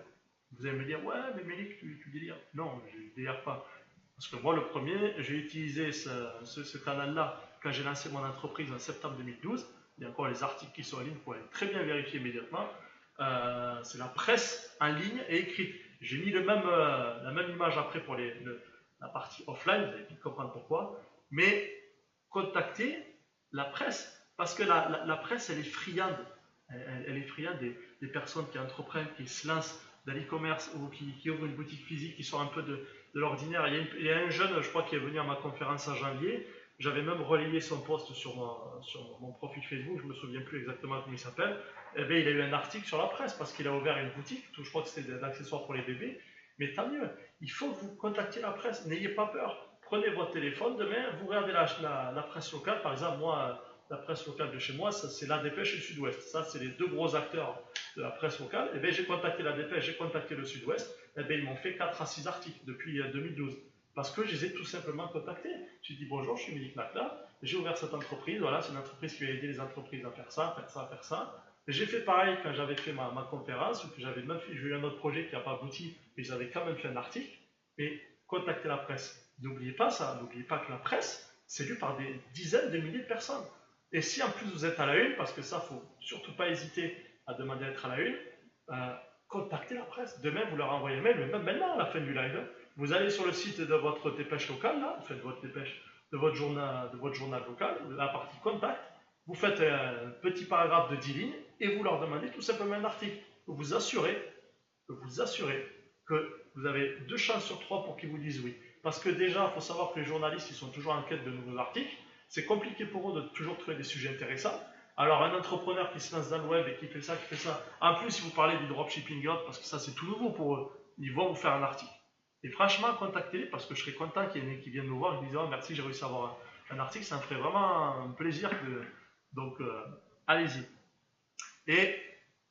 Vous allez me dire, ouais, mais Mélik, tu délires. Non, je ne délire pas. Parce que moi, le premier, j'ai utilisé ce canal-là quand j'ai lancé mon entreprise en septembre 2012. Il y a encore les articles qui sont en ligne, vous pouvez très bien vérifier immédiatement. C'est la presse en ligne et écrite. J'ai mis la même image après pour la partie offline, vous allez vite comprendre pourquoi. Mais contactez la presse, parce que la presse, elle est friande. Elle est friande des personnes qui entreprennent, qui se lancent dans l'e-commerce ou qui ouvrent une boutique physique, qui sort un peu de l'ordinaire. Il y a un jeune, je crois, qui est venu à ma conférence en janvier. J'avais même relayé son post sur mon profil Facebook, je ne me souviens plus exactement comment il s'appelle. Eh bien, il a eu un article sur la presse parce qu'il a ouvert une boutique, je crois que c'était des accessoires pour les bébés. Mais tant mieux, il faut que vous contactiez la presse, n'ayez pas peur. Prenez votre téléphone, demain, vous regardez la presse locale. Par exemple, moi, la presse locale de chez moi, c'est La Dépêche et le Sud-Ouest. Ça, c'est les deux gros acteurs de la presse locale. Et bien, j'ai contacté La Dépêche, j'ai contacté le Sud-Ouest. Et bien, ils m'ont fait 4 à 6 articles depuis 2012. Parce que je les ai tout simplement contactés. J'ai dit bonjour, je suis Mélik Nakla, j'ai ouvert cette entreprise. Voilà, c'est une entreprise qui va aider les entreprises à faire ça, faire ça, faire ça. J'ai fait pareil quand j'avais fait ma conférence, j'ai eu un autre projet qui n'a pas abouti, mais j'avais quand même fait un article. Et contactez la presse. N'oubliez pas ça, n'oubliez pas que la presse, c'est lu par des dizaines de milliers de personnes. Et si en plus vous êtes à la une, parce que ça, il ne faut surtout pas hésiter à demander d'être à la une, contactez la presse. Demain, vous leur envoyez un mail, mais même maintenant, à la fin du live, vous allez sur le site de votre dépêche locale, là, vous faites votre dépêche de votre journal local, la partie contact, vous faites un petit paragraphe de 10 lignes et vous leur demandez tout simplement un article. Vous vous assurez que vous avez 2 chances sur 3 pour qu'ils vous disent oui. Parce que déjà, il faut savoir que les journalistes, ils sont toujours en quête de nouveaux articles. C'est compliqué pour eux de toujours trouver des sujets intéressants. Alors, un entrepreneur qui se lance dans le web et qui fait ça, en plus, si vous parlez du dropshipping, parce que ça, c'est tout nouveau pour eux, ils vont vous faire un article. Et franchement, contactez-les parce que je serais content qu'il y en ait qui viennent nous voir et qui disent oh, merci, j'ai réussi à avoir un article. Ça me ferait vraiment un plaisir. Donc, allez-y. Et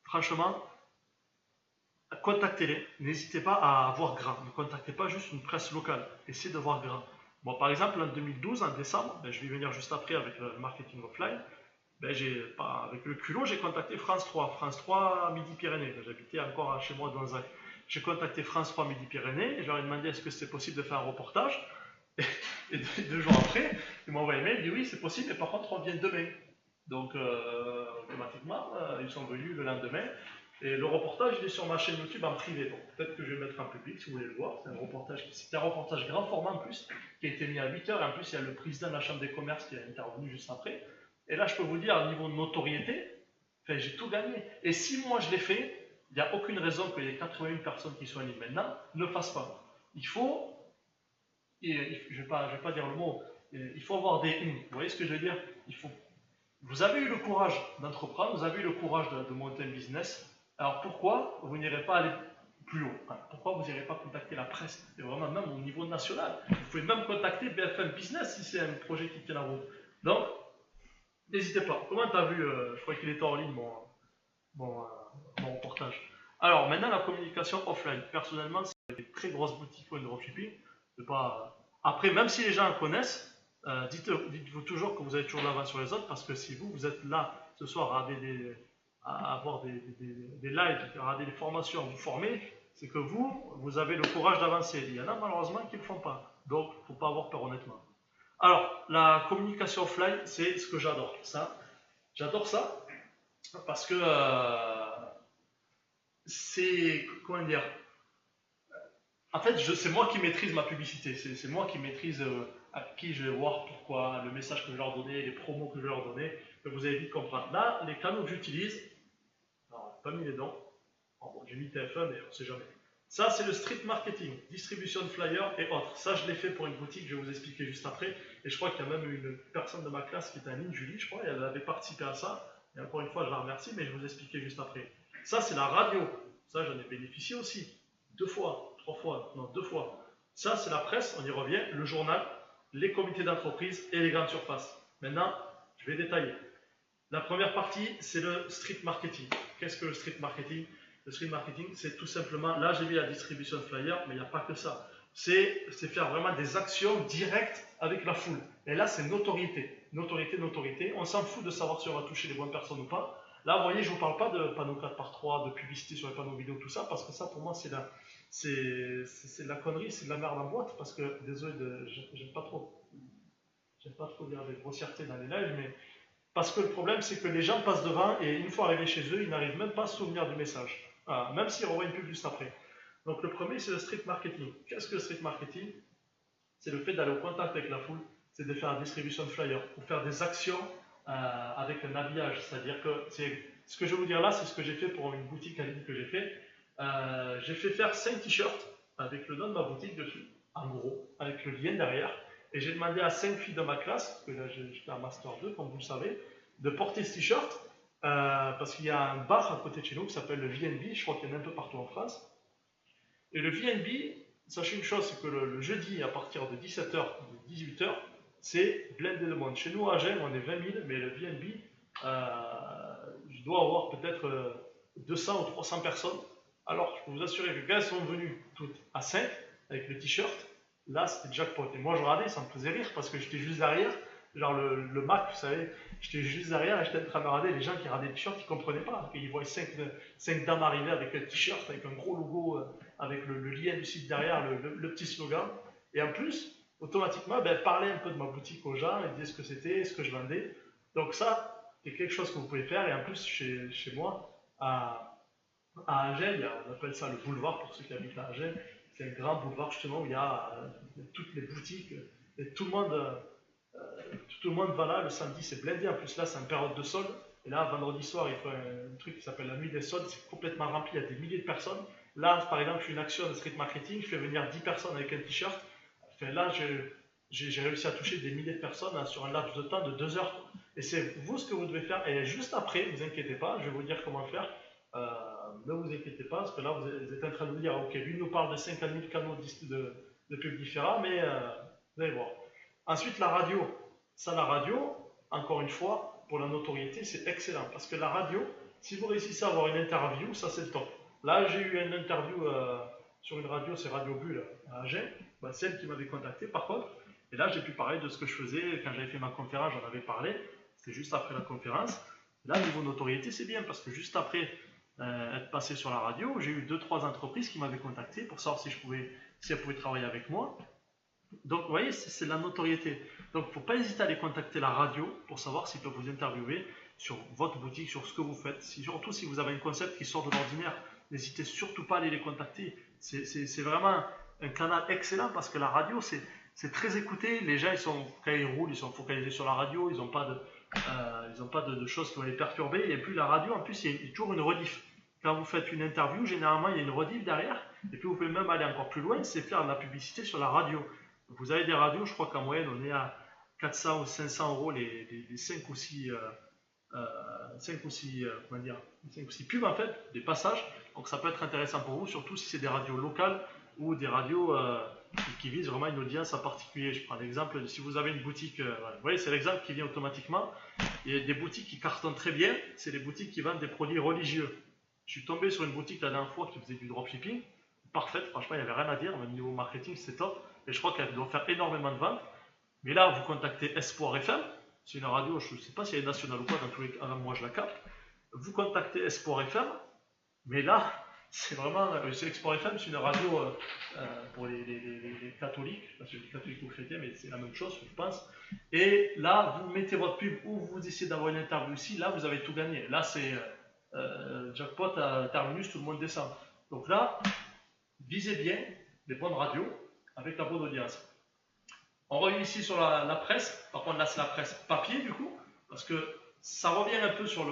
franchement, contactez-les. N'hésitez pas à voir grand. Ne contactez pas juste une presse locale. Essayez de voir grand. Bon, par exemple, en 2012, en décembre, je vais venir juste après avec le marketing offline. Avec le culot, j'ai contacté France 3 Midi-Pyrénées. J'habitais encore chez moi dans un. J'ai contacté France 3 Midi-Pyrénées et je leur ai demandé est-ce que c'était possible de faire un reportage. Et 2 jours après, ils m'ont envoyé un mail, ils disent oui, c'est possible, mais par contre, on vient demain. Donc, automatiquement, ils sont venus le lendemain. Et le reportage, il est sur ma chaîne YouTube en privé. Donc, peut-être que je vais le mettre en public si vous voulez le voir. C'est un reportage grand format en plus, qui a été mis à 8 heures. Et en plus, il y a le président de la Chambre des commerces qui est intervenu juste après. Et là, je peux vous dire, au niveau de notoriété, j'ai tout gagné. Et si moi je l'ai fait, il n'y a aucune raison que les 81 personnes qui sont en ligne maintenant ne le fassent pas. Il faut, je ne vais pas dire le mot, il faut avoir des « Vous voyez ce que je veux dire? Vous avez eu le courage d'entreprendre, vous avez eu le courage de monter un business. Alors pourquoi vous n'irez pas aller plus haut? Pourquoi vous n'irez pas contacter la presse? Et vraiment même au niveau national. Vous pouvez même contacter BFM Business si c'est un projet qui tient la route. Donc, N'hésitez pas. Comment tu as vu, je crois qu'il était en ligne, mon reportage. Alors, maintenant, la communication offline. Personnellement, c'est des très grosses boutiques au dropshipping. Pas... Après, même si les gens en connaissent, dites-vous toujours que vous avez toujours l'avance sur les autres, parce que si vous êtes là ce soir à avoir des lives, à regarder des formations, à vous former, c'est que vous avez le courage d'avancer. Il y en a malheureusement qui ne le font pas. Donc, il ne faut pas avoir peur honnêtement. Alors, la communication offline, c'est ce que j'adore. J'adore ça parce que c'est, comment dire, en fait, c'est moi qui maîtrise ma publicité. C'est moi qui maîtrise à qui je vais voir, pourquoi, le message que je vais leur donner, les promos que je vais leur donner, que vous allez vite comprendre. Là, les canaux que j'utilise, alors, pas mis les dents. Bon, j'ai mis TF1, mais on ne sait jamais. Ça, c'est le street marketing, distribution de flyers et autres. Ça, je l'ai fait pour une boutique, je vais vous expliquer juste après. Et je crois qu'il y a même une personne de ma classe qui est en ligne, Julie, je crois, et elle avait participé à ça. Et encore une fois, je la remercie, mais je vais vous expliquer juste après. Ça, c'est la radio. Ça, j'en ai bénéficié aussi. 2 fois, 3 fois, non, 2 fois. Ça, c'est la presse, on y revient, le journal, les comités d'entreprise et les grandes surfaces. Maintenant, je vais détailler. La première partie, c'est le street marketing. Qu'est-ce que le street marketing? Le street marketing, c'est tout simplement, là j'ai mis la distribution de flyers, mais il n'y a pas que ça. C'est faire vraiment des actions directes avec la foule. Et là, c'est notoriété. Notoriété, notoriété. On s'en fout de savoir si on va toucher les bonnes personnes ou pas. Là, vous voyez, je ne vous parle pas de panneaux 4x3, de publicité sur les panneaux vidéo, tout ça, parce que ça, pour moi, c'est de la connerie, c'est de la merde en boîte, parce que, désolé, j'aime pas trop. J'aime pas trop dire des grossièretés dans les lives, mais parce que le problème, c'est que les gens passent devant et une fois arrivés chez eux, ils n'arrivent même pas à se souvenir du message. Voilà, même s'ils revoient une pub juste après. Donc le premier, c'est le street marketing. Qu'est-ce que le street marketing? C'est le fait d'aller au contact avec la foule, c'est de faire la distribution de flyers, ou faire des actions avec un habillage. C'est-à-dire que ce que je vais vous dire là, c'est ce que j'ai fait pour une boutique en ligne que j'ai fait. J'ai fait faire 5 t-shirts avec le nom de ma boutique dessus, en gros, avec le lien derrière. Et j'ai demandé à 5 filles de ma classe, parce que là j'étais en Master 2, comme vous le savez, de porter ce t-shirt, parce qu'il y a un bar à côté de chez nous qui s'appelle le VNB, je crois qu'il y en a un peu partout en France. Et le VNB, sachez une chose, c'est que le jeudi, à partir de 17h, de 18h, c'est blindé de monde. Chez nous, à Gênes, on est 20 000, mais le VNB, je dois avoir peut-être 200 ou 300 personnes. Alors, je peux vous assurer que quand elles sont venues toutes à 5, avec le t-shirt, là, c'était jackpot. Et moi, je regardais, ça me faisait rire, parce que j'étais juste derrière, genre le Mac, vous savez, j'étais juste derrière et j'étais en train de regarder les gens qui regardaient le t-shirt, ils ne comprenaient pas. Ils voyaient 5 dames arriver avec un t-shirt, avec un gros logo, avec le lien du site derrière, le petit slogan. Et en plus, automatiquement, ben, parler un peu de ma boutique aux gens, ils disaient ce que c'était, ce que je vendais. Donc ça, c'est quelque chose que vous pouvez faire. Et en plus, chez moi, à Agen, on appelle ça le boulevard pour ceux qui habitent à Agen. C'est un grand boulevard justement où il y a toutes les boutiques et tout le monde va là. Le samedi, c'est blindé. En plus, là, c'est en période de solde. Et là, vendredi soir, il faut un truc qui s'appelle la nuit des soldes. C'est complètement rempli. Il y a des milliers de personnes. Là, par exemple, je fais une action de street marketing. Je fais venir 10 personnes avec un t-shirt. Enfin, là, j'ai réussi à toucher des milliers de personnes hein, sur un laps de temps de 2 heures. Et c'est vous ce que vous devez faire. Et juste après, ne vous inquiétez pas, je vais vous dire comment le faire. Ne vous inquiétez pas, parce que là, vous êtes en train de vous dire, ok, lui nous parle de 50 000 canaux de pubs différents, mais vous allez voir. Ensuite, la radio. Ça, la radio, encore une fois, pour la notoriété, c'est excellent. Parce que la radio, si vous réussissez à avoir une interview, ça c'est le top. Là, j'ai eu une interview sur une radio, c'est Radio Bulle à Agen, celle qui m'avait contacté par contre. Et là, j'ai pu parler de ce que je faisais. Quand j'avais fait ma conférence, j'en avais parlé. C'était juste après la conférence. Là, niveau notoriété, c'est bien parce que juste après être passé sur la radio, j'ai eu 2-3 entreprises qui m'avaient contacté pour savoir si elles pouvaient travailler avec moi. Donc, vous voyez, c'est de la notoriété. Donc, il ne faut pas hésiter à aller contacter la radio pour savoir s'ils peuvent vous interviewer sur votre boutique, sur ce que vous faites. Surtout si vous avez un concept qui sort de l'ordinaire, n'hésitez surtout pas à aller les contacter. C'est vraiment un canal excellent parce que la radio, c'est très écouté. Les gens, quand ils roulent, ils sont focalisés sur la radio. Ils n'ont pas de choses qui vont les perturber. Et puis, la radio, en plus, il y a toujours une rediff. Quand vous faites une interview, généralement, il y a une rediff derrière. Et puis, vous pouvez même aller encore plus loin, c'est faire de la publicité sur la radio. Vous avez des radios, je crois qu'en moyenne, on est à 400 ou 500 euros les 5 ou 6, 5 ou 6, comment dire, 5 ou 6 pubs en fait, des passages. Donc ça peut être intéressant pour vous, surtout si c'est des radios locales ou des radios et qui vise vraiment une audience en particulier. Je prends l'exemple, si vous avez une boutique, voilà. Vous voyez, c'est l'exemple qui vient automatiquement. Il y a des boutiques qui cartonnent très bien, c'est les boutiques qui vendent des produits religieux. Je suis tombé sur une boutique la dernière fois qui faisait du dropshipping, parfaite, franchement, il n'y avait rien à dire, même niveau marketing, c'est top, et je crois qu'elle doit faire énormément de ventes. Mais là, vous contactez Espoir FM, c'est une radio, je ne sais pas si elle est nationale ou pas, dans tous les cas, moi je la capte. Vous contactez Espoir FM, mais là, c'est vraiment, c'est Espoir FM, c'est une radio pour les catholiques, parce que les catholiques ou chrétiens, mais c'est la même chose, je pense. Et là, vous mettez votre pub ou vous essayez d'avoir une interview aussi, là, vous avez tout gagné. Là, c'est jackpot à terminus, tout le monde descend. Donc là, visez bien les bonnes radios avec la bonne audience. On revient ici sur la presse. Par contre, là, c'est la presse papier, du coup, parce que ça revient un peu sur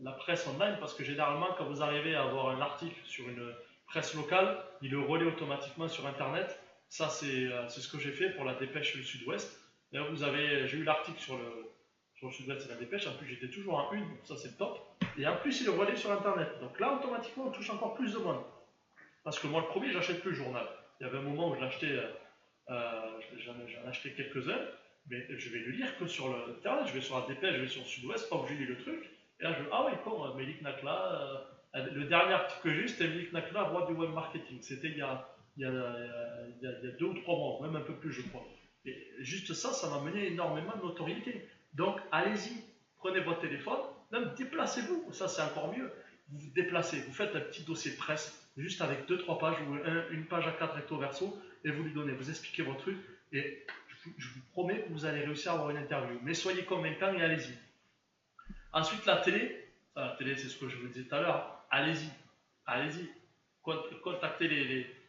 la presse online, parce que généralement, quand vous arrivez à avoir un article sur une presse locale, il le relaie automatiquement sur Internet. Ça, c'est ce que j'ai fait pour la Dépêche du Sud-Ouest. D'ailleurs, j'ai eu l'article sur le Sud-Ouest et la Dépêche. En plus, j'étais toujours en une, donc ça, c'est top. Et en plus, il le relaie sur Internet. Donc là, automatiquement, on touche encore plus de monde. Parce que moi, le premier, j'achète plus le journal. Il y avait un moment où je l'achetais. J'en ai acheté quelques-uns, mais je vais le lire que sur Internet. Je vais sur la Dépêche, je vais sur le Sud-Ouest, hop, j'ai lu le truc. Et là, ah oui, bon, Mélik Nakla. Le dernier article que j'ai eu, c'était Mélik Nakla, roi du web marketing. C'était il y a 2 ou 3 mois, même un peu plus, je crois. Et juste ça, ça m'a mené énormément de notoriété. Donc, allez-y, prenez votre téléphone, même déplacez-vous, ça c'est encore mieux. Vous vous déplacez, vous faites un petit dossier de presse, juste avec 2-3 pages, ou une page à 4 recto verso, et vous lui donnez, vous expliquez votre truc, et je vous promets que vous allez réussir à avoir une interview. Mais soyez convaincant et allez-y. Ensuite, la télé, c'est ce que je vous disais tout à l'heure, allez-y, allez-y, contactez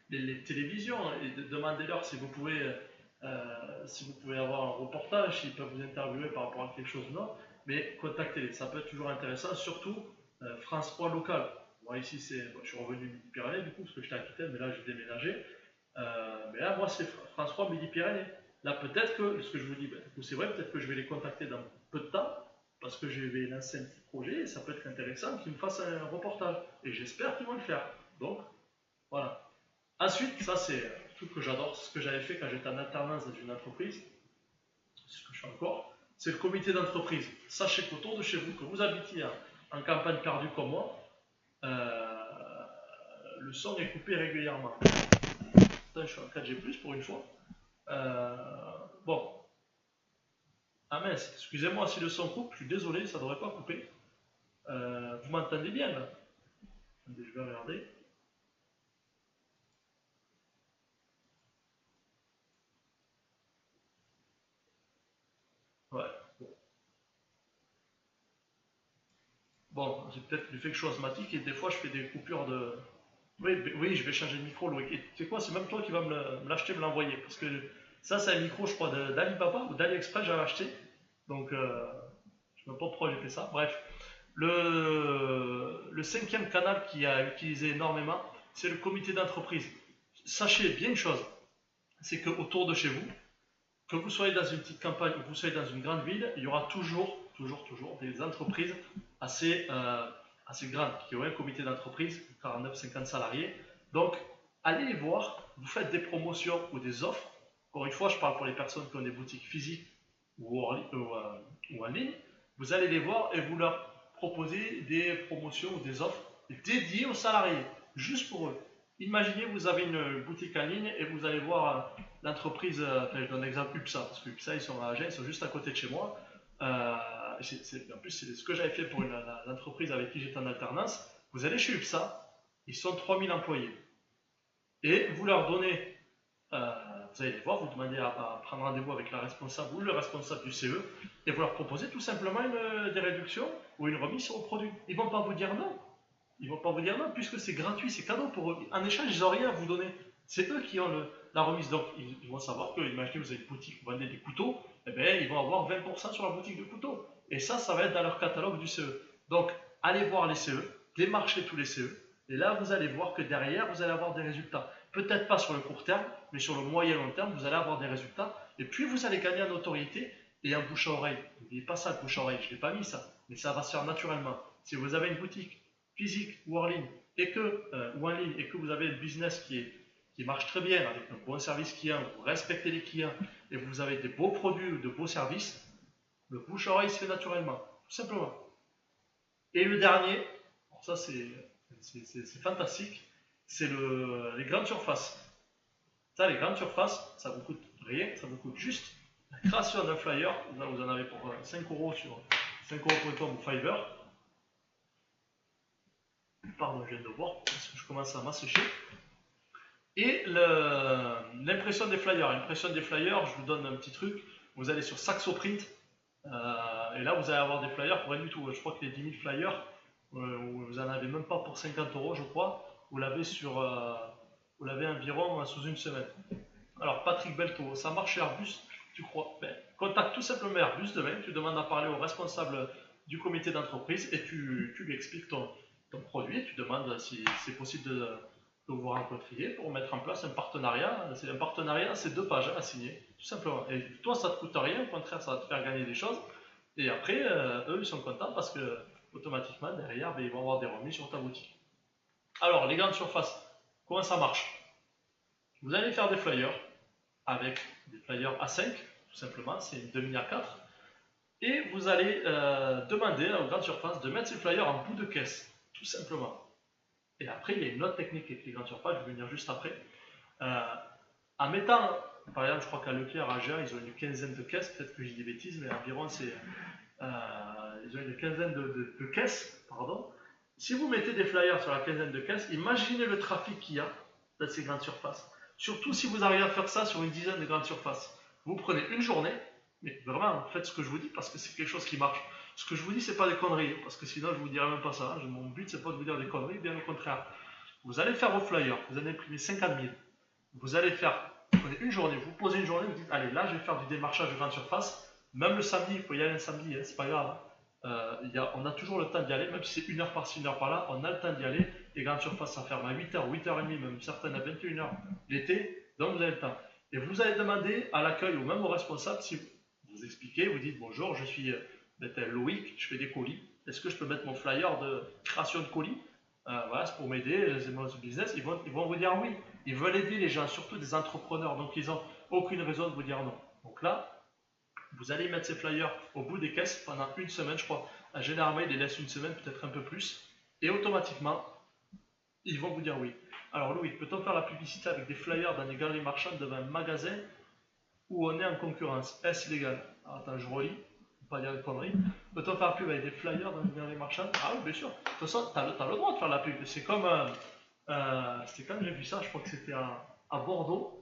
les télévisions et demandez-leur si vous pouvez avoir un reportage, s'ils peuvent vous interviewer par rapport à quelque chose ou non, mais contactez-les, ça peut être toujours intéressant, surtout France 3 local. Moi ici, je suis revenu Midi-Pyrénées du coup, parce que j'étais à Aquitaine, mais là j'ai déménagé. Mais là, moi, c'est France 3 Midi-Pyrénées. Là, peut-être que, ce que je vous dis, c'est vrai, peut-être que je vais les contacter dans peu de temps, parce que je vais lancer un petit projet, et ça peut être intéressant qu'ils me fassent un reportage. Et j'espère qu'ils vont le faire. Donc, voilà. Ensuite, ça, c'est un truc que j'adore, c'est ce que j'avais fait quand j'étais en alternance dans une entreprise, c'est ce que je fais encore, c'est le comité d'entreprise. Sachez qu'autour de chez vous, que vous habitiez en campagne perdue comme moi, le son est coupé régulièrement. Je suis en 4G+, pour une fois. Bon. Ah mince, excusez-moi si le son coupe, je suis désolé, ça ne devrait pas couper. Vous m'entendez bien là? Attendez, je vais regarder. Ouais. Bon, c'est peut-être du fait que je suis asthmatique et des fois je fais des coupures de. Oui, je vais changer de micro, Loïc. Et tu sais quoi, c'est même toi qui vas me l'acheter, me l'envoyer. Parce que ça, c'est un micro, je crois, d'Alibaba ou d'AliExpress, j'avais acheté. Donc, je ne sais même pas pourquoi j'ai fait ça. Bref, le cinquième canal qui a utilisé énormément, c'est le comité d'entreprise. Sachez bien une chose, c'est qu'autour de chez vous, que vous soyez dans une petite campagne ou que vous soyez dans une grande ville, il y aura toujours des entreprises assez grandes qui ont un comité d'entreprise, 49-50 salariés. Donc, allez les voir, vous faites des promotions ou des offres. Encore une fois, je parle pour les personnes qui ont des boutiques physiques ou en ligne. Vous allez les voir et vous leur proposez des promotions ou des offres dédiées aux salariés, juste pour eux. Imaginez, vous avez une boutique en ligne et vous allez voir l'entreprise, je donne l'exemple UPSA, parce que UPSA, ils sont à Agen, ils sont juste à côté de chez moi. En plus, c'est ce que j'avais fait pour l'entreprise avec qui j'étais en alternance. Vous allez chez UPSA, ils sont 3000 employés. Et vous leur donnez, vous allez les voir, vous demandez à prendre rendez-vous avec la responsable ou le responsable du CE, et vous leur proposez tout simplement des réductions ou une remise sur le produit. Ils ne vont pas vous dire non. Ils ne vont pas vous dire non, puisque c'est gratuit, c'est cadeau pour eux. En échange, ils n'ont rien à vous donner. C'est eux qui ont la remise. Donc, ils vont savoir que, imaginez, vous avez une boutique, vous vendez des couteaux, eh bien, ils vont avoir 20% sur la boutique de couteaux. Et ça va être dans leur catalogue du CE. Donc, allez voir les CE, démarchez tous les CE, et là, vous allez voir que derrière, vous allez avoir des résultats. Peut-être pas sur le court terme, mais sur le moyen et long terme, vous allez avoir des résultats. Et puis, vous allez gagner en notoriété et en bouche à oreille. N'oubliez pas ça, le bouche à oreille. Je ne l'ai pas mis ça, mais ça va se faire naturellement. Si vous avez une boutique physique ou en ligne, ou en ligne, et que vous avez un business qui est qui marche très bien, avec un bon service client, vous respectez les clients et vous avez des beaux produits ou de beaux services, le bouche-oreille se fait naturellement, tout simplement. Et le dernier, ça c'est fantastique, c'est les grandes surfaces. Ça, les grandes surfaces, ça vous coûte rien, ça vous coûte juste la création d'un flyer. Là, vous en avez pour 5 euros sur 5euros.com ou Fiverr. Pardon, je viens de boire parce que je commence à m'assécher. Et l'impression des flyers. L'impression des flyers, je vous donne un petit truc. Vous allez sur Saxoprint et là, vous allez avoir des flyers pour rien du tout. Je crois que les 10 000 flyers, vous en avez même pas pour 50 euros, je crois. Vous l'avez vous l'avez environ sous une semaine. Alors, Patrick Belto, ça marche chez Airbus, tu crois? Contacte tout simplement Airbus demain, tu demandes à parler au responsable du comité d'entreprise et tu lui expliques ton produit, tu demandes si c'est possible de vous rencontrer pour mettre en place un partenariat. Un partenariat, c'est 2 pages à signer, tout simplement. Et toi, ça ne te coûte rien, au contraire, ça va te faire gagner des choses. Et après, eux, ils sont contents parce que automatiquement, derrière, ils vont avoir des remises sur ta boutique. Alors, les grandes surfaces, comment ça marche? Vous allez faire des flyers avec des flyers A5, tout simplement, c'est une demi A4. Et vous allez demander aux grandes surfaces de mettre ces flyers en bout de caisse, tout simplement. Et après, il y a une autre technique avec les grandes surfaces, je vais venir juste après. En mettant, par exemple, je crois qu'à Leclerc, à Agen, ils ont une quinzaine de caisses, peut-être que je dis des bêtises, mais environ c'est. Ils ont une quinzaine de caisses, pardon. Si vous mettez des flyers sur la quinzaine de caisses, imaginez le trafic qu'il y a dans ces grandes surfaces. Surtout si vous arrivez à faire ça sur une dizaine de grandes surfaces. Vous prenez une journée, mais vraiment, faites ce que je vous dis parce que c'est quelque chose qui marche. Ce que je vous dis, c'est pas des conneries, parce que sinon je vous dirais même pas ça. Mon but, c'est pas de vous dire des conneries, bien au contraire. Vous allez faire vos flyers, vous allez imprimer 50 000. Vous allez faire, vous prenez une journée, vous posez une journée, vous dites, allez, là, je vais faire du démarchage de grande surface. Même le samedi, il faut y aller un samedi, hein, c'est pas grave. On a toujours le temps d'y aller, même si c'est 1 heure par-ci, 1 heure par-là, on a le temps d'y aller. Les grandes surfaces, ça ferme à 8h, 8h30, même certaines à 21h l'été, donc vous avez le temps. Et vous allez demander à l'accueil ou même au responsable, si vous expliquez, vous dites bonjour, je suis Loïc, je fais des colis, est-ce que je peux mettre mon flyer de création de colis? Voilà, c'est pour m'aider, c'est mon business, ils vont vous dire oui. Ils veulent aider les gens, surtout des entrepreneurs, donc ils n'ont aucune raison de vous dire non. Donc là, vous allez mettre ces flyers au bout des caisses pendant une semaine, je crois. Généralement, ils les laissent une semaine, peut-être un peu plus. Et automatiquement, ils vont vous dire oui. Alors Louis, peut-on faire la publicité avec des flyers dans des galeries marchandes devant un magasin où on est en concurrence? Est-ce illégal? Alors, attends, je relis, pour pas dire de conneries. Peut-on faire la pub avec des flyers dans des galeries marchandes? Ah oui, bien sûr. De toute façon, tu as le droit de faire la pub. C'est comme... c'était quand j'ai vu ça, je crois que c'était à Bordeaux.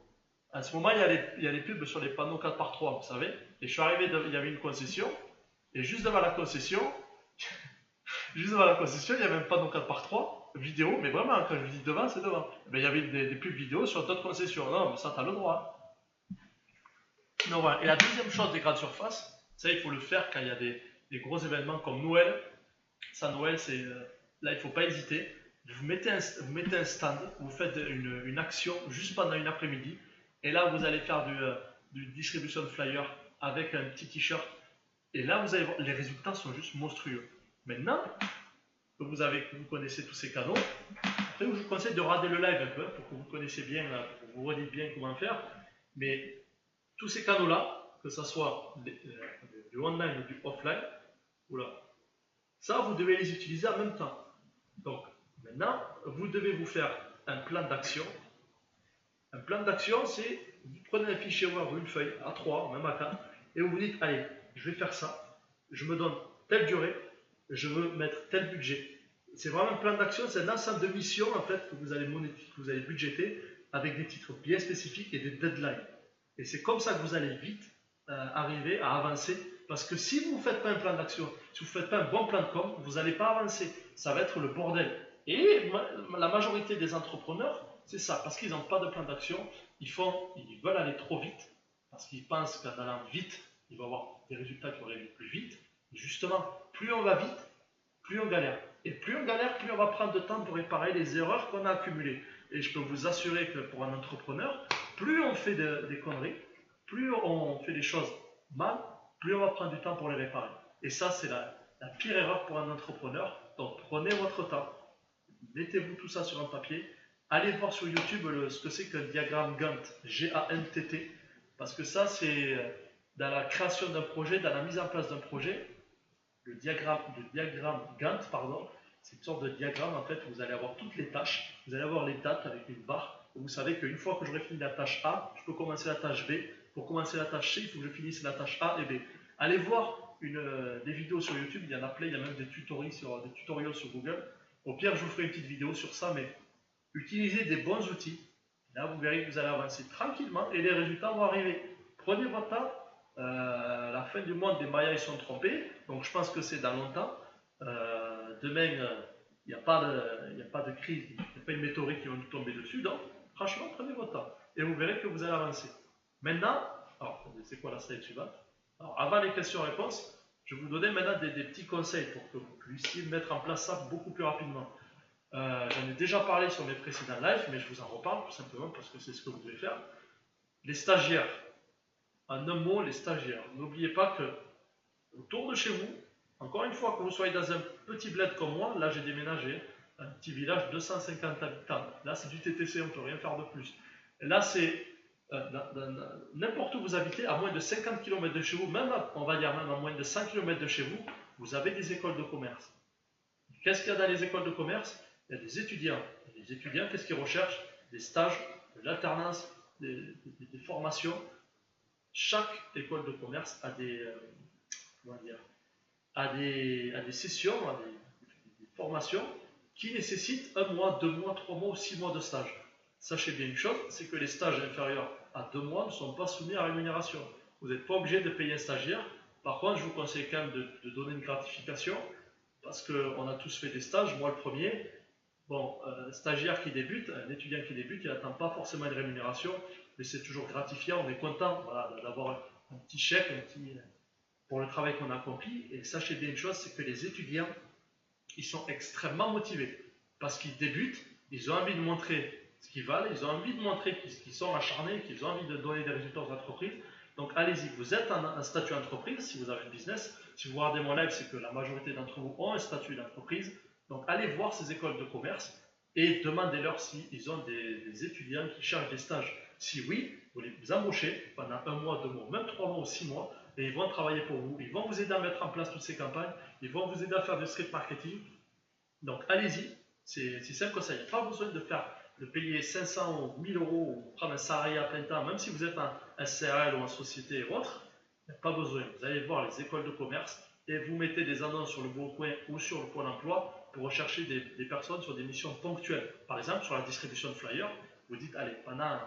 À ce moment, il y a les pubs sur les panneaux 4x3, vous savez. Et je suis arrivé, il y avait une concession. Et juste devant la concession, il y avait un panneau 4x3 vidéo. Mais vraiment, quand je dis devant, c'est devant. Mais il y avait des pubs vidéo sur d'autres concessions. Non, mais ça, tu as le droit. Non, voilà. Et la deuxième chose des grandes surfaces, ça, il faut le faire quand il y a des gros événements comme Noël. Ça, Noël, c'est là, il ne faut pas hésiter. Vous mettez un stand, vous faites une action juste pendant une après-midi. Et là, vous allez faire du distribution de flyer avec un petit t-shirt. Et là, vous allez voir, les résultats sont juste monstrueux. Maintenant que vous connaissez tous ces canaux, après, je vous conseille de regarder le live un peu pour que vous connaissiez bien, pour que vous redites bien comment faire. Mais tous ces canaux-là, que ce soit du online ou du offline, oula, ça, vous devez les utiliser en même temps. Donc, maintenant, vous devez vous faire un plan d'action. Un plan d'action, c'est, vous prenez un fichier Word ou une feuille A3, même A4, et vous vous dites, allez, je vais faire ça, je me donne telle durée, je veux mettre tel budget. C'est vraiment un plan d'action, c'est un ensemble de missions, en fait, que vous allez budgéter avec des titres bien spécifiques et des deadlines. Et c'est comme ça que vous allez vite arriver à avancer. Parce que si vous ne faites pas un plan d'action, si vous ne faites pas un bon plan de com, vous n'allez pas avancer. Ça va être le bordel. Et la majorité des entrepreneurs, c'est ça. Parce qu'ils n'ont pas de plan d'action, ils veulent aller trop vite. Parce qu'ils pensent qu'en allant vite, ils vont avoir des résultats qui vont aller plus vite. Et justement, plus on va vite, plus on galère. Et plus on galère, plus on va prendre de temps pour réparer les erreurs qu'on a accumulées. Et je peux vous assurer que pour un entrepreneur, plus on fait des conneries, plus on fait des choses mal, plus on va prendre du temps pour les réparer. Et ça, c'est la pire erreur pour un entrepreneur. Donc prenez votre temps, mettez-vous tout ça sur un papier, allez voir sur YouTube ce que c'est qu'un diagramme Gantt, G-A-N-T-T, parce que ça, c'est dans la création d'un projet, dans la mise en place d'un projet, le diagramme Gantt, pardon, c'est une sorte de diagramme, en fait, où vous allez avoir toutes les tâches, vous allez avoir les dates avec une barre, où vous savez qu'une fois que j'aurai fini la tâche A, je peux commencer la tâche B. Pour commencer la tâche C, il faut que je finisse la tâche A et B. Allez voir des vidéos sur YouTube, il y en a plein, il y a même des tutoriels sur Google. Au pire, je vous ferai une petite vidéo sur ça, mais utilisez des bons outils. Là, vous verrez que vous allez avancer tranquillement et les résultats vont arriver. Prenez votre temps. La fin du monde, des Mayas ils sont trompés, donc je pense que c'est dans longtemps. Demain, il n'y a pas de crise, il n'y a pas une météorite qui va nous tomber dessus, donc franchement, prenez votre temps et vous verrez que vous allez avancer. Maintenant, alors, c'est quoi la slide suivante? Alors, avant les questions-réponses, je vais vous donner maintenant des petits conseils pour que vous puissiez mettre en place ça beaucoup plus rapidement. J'en ai déjà parlé sur mes précédents lives, mais je vous en reparle tout simplement parce que c'est ce que vous devez faire. Les stagiaires, en un mot, les stagiaires. N'oubliez pas que autour de chez vous, encore une fois, que vous soyez dans un petit bled comme moi, là j'ai déménagé, un petit village de 250 habitants. Là c'est du TTC, on ne peut rien faire de plus. Et là c'est n'importe où vous habitez, à moins de 50 km de chez vous, même on va dire même à moins de 100 km de chez vous, vous avez des écoles de commerce. Qu'est-ce qu'il y a dans les écoles de commerce? Il y a des étudiants. Et les étudiants, qu'est-ce qu'ils recherchent? Des stages, de l'alternance, des formations. Chaque école de commerce a des sessions, des formations qui nécessitent 1 mois, 2 mois, 3 mois ou 6 mois de stage. Sachez bien une chose, c'est que les stages inférieurs à 2 mois ne sont pas soumis à rémunération. Vous n'êtes pas obligé de payer un stagiaire. Par contre, je vous conseille quand même de donner une gratification parce qu'on a tous fait des stages, moi le premier. Bon, un stagiaire qui débute, un étudiant qui débute, il n'attend pas forcément une rémunération, mais c'est toujours gratifiant, on est content voilà, d'avoir un petit chèque, pour le travail qu'on a accompli. Et sachez bien une chose, c'est que les étudiants, ils sont extrêmement motivés parce qu'ils débutent, ils ont envie de montrer ce qu'ils valent, ils ont envie de montrer qu'ils sont acharnés, qu'ils ont envie de donner des résultats aux entreprises. Donc allez-y, vous êtes en statut entreprise si vous avez un business. Si vous regardez mon live, c'est que la majorité d'entre vous ont un statut d'entreprise. Donc allez voir ces écoles de commerce et demandez-leur s'ils ont des étudiants qui cherchent des stages. Si oui, vous les embauchez pendant 1 mois, 2 mois, même 3 mois ou 6 mois et ils vont travailler pour vous. Ils vont vous aider à mettre en place toutes ces campagnes. Ils vont vous aider à faire du street marketing. Donc allez-y, c'est simple que ça. Il n'y a pas besoin de payer 500 ou 1000 euros ou prendre un salarié à plein temps, même si vous êtes un CRL ou en société ou autre. Il n'y a pas besoin. Vous allez voir les écoles de commerce et vous mettez des annonces sur le Bon Coin ou sur le Pôle emploi pour rechercher des personnes sur des missions ponctuelles. Par exemple, sur la distribution de flyers, vous dites, allez, pendant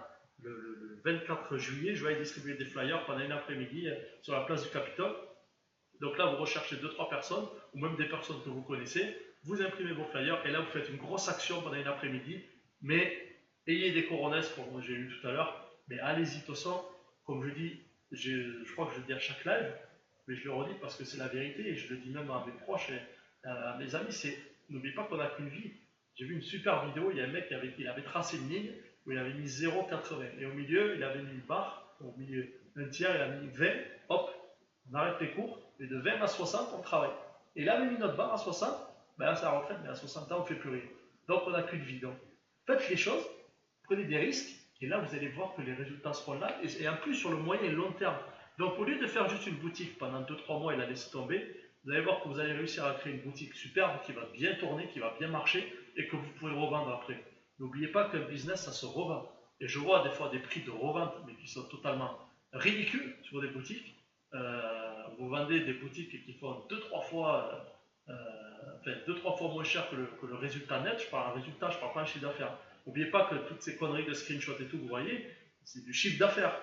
le 24 juillet, je vais aller distribuer des flyers pendant une après-midi sur la place du Capitole. Donc là, vous recherchez 2-3 personnes, ou même des personnes que vous connaissez, vous imprimez vos flyers, et là, vous faites une grosse action pendant une après-midi, mais ayez des coronesses, comme j'ai lu tout à l'heure, mais allez-y, de toute façon, comme je dis, je crois que je le dis à chaque live, mais je le redis parce que c'est la vérité, et je le dis même à mes proches, et à mes amis, c'est, n'oubliez pas qu'on n'a qu'une vie. J'ai vu une super vidéo, il y a un mec qui avait tracé une ligne, où il avait mis 0,80, et au milieu, il avait mis une barre, au milieu, un tiers, il a mis 20, hop, on arrête les cours, et de 20 à 60, on travaille. Et il avait mis notre barre à 60, ben là c'est la retraite, mais à 60 ans, on ne fait plus rien. Donc on n'a qu'une vie. Donc faites les choses, prenez des risques, et là vous allez voir que les résultats seront là, et en plus sur le moyen et long terme. Donc au lieu de faire juste une boutique pendant 2-3 mois et la laisser tomber, vous allez voir que vous allez réussir à créer une boutique superbe qui va bien tourner, qui va bien marcher, et que vous pouvez revendre après. N'oubliez pas qu'un business, ça se revend. Et je vois des fois des prix de revente, mais qui sont totalement ridicules sur des boutiques. Vous vendez des boutiques qui font 2-3 fois, moins cher que le résultat net. Je parle en résultat, je ne parle pas en chiffre d'affaires. N'oubliez pas que toutes ces conneries de screenshot et tout, vous voyez, c'est du chiffre d'affaires.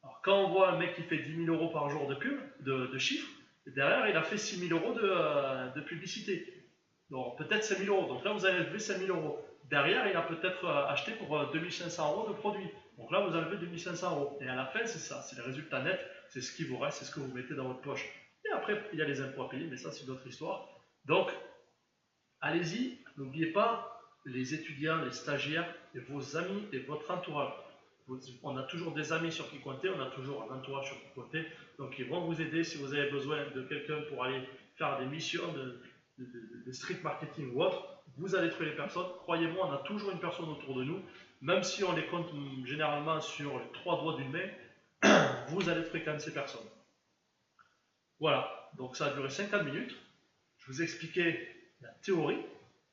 Alors quand on voit un mec qui fait 10 000 euros par jour de pub, de chiffres, et derrière il a fait 6 000 euros de publicité. Donc peut-être 5 000 euros. Donc là vous allez lever 5 000 euros. Derrière il a peut-être acheté pour 2 500 euros de produits. Donc là vous avez levé 2 500 euros. Et à la fin c'est ça, c'est le résultat net, c'est ce qui vous reste, c'est ce que vous mettez dans votre poche. Et après il y a les impôts à payer, mais ça c'est une autre histoire. Donc allez-y, n'oubliez pas les étudiants, les stagiaires, et vos amis et votre entourage. On a toujours des amis sur qui compter, on a toujours un entourage sur qui compter. Donc ils vont vous aider si vous avez besoin de quelqu'un pour aller faire des missions de street marketing ou autre. vous allez trouver les personnes. Croyez-moi, on a toujours une personne autour de nous, même si on les compte généralement sur les 3 doigts d'une main, vous allez trouver quand même ces personnes. Voilà, donc ça a duré 50 minutes. Je vous ai expliqué la théorie.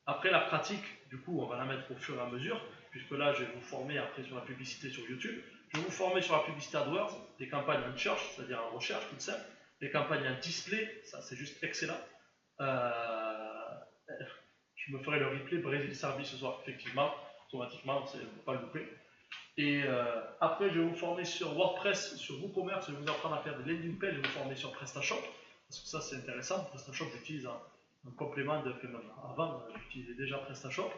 Après la pratique, du coup, on va la mettre au fur et à mesure, puisque là, je vais vous former après sur la publicité sur YouTube. Je vais vous former sur la publicité AdWords, des campagnes en search, c'est-à-dire en recherche, toute simple, des campagnes en display, ça c'est juste excellent. Je me ferai le replay Brésil-Serbie ce soir, effectivement, automatiquement, c'est ne pas le louper. Et après, je vais vous former sur WordPress, sur WooCommerce, je vais vous apprendre à faire des landing pages, je vais vous former sur PrestaShop, parce que ça c'est intéressant. PrestaShop, j'utilise un complément de même avant, j'utilisais déjà PrestaShop,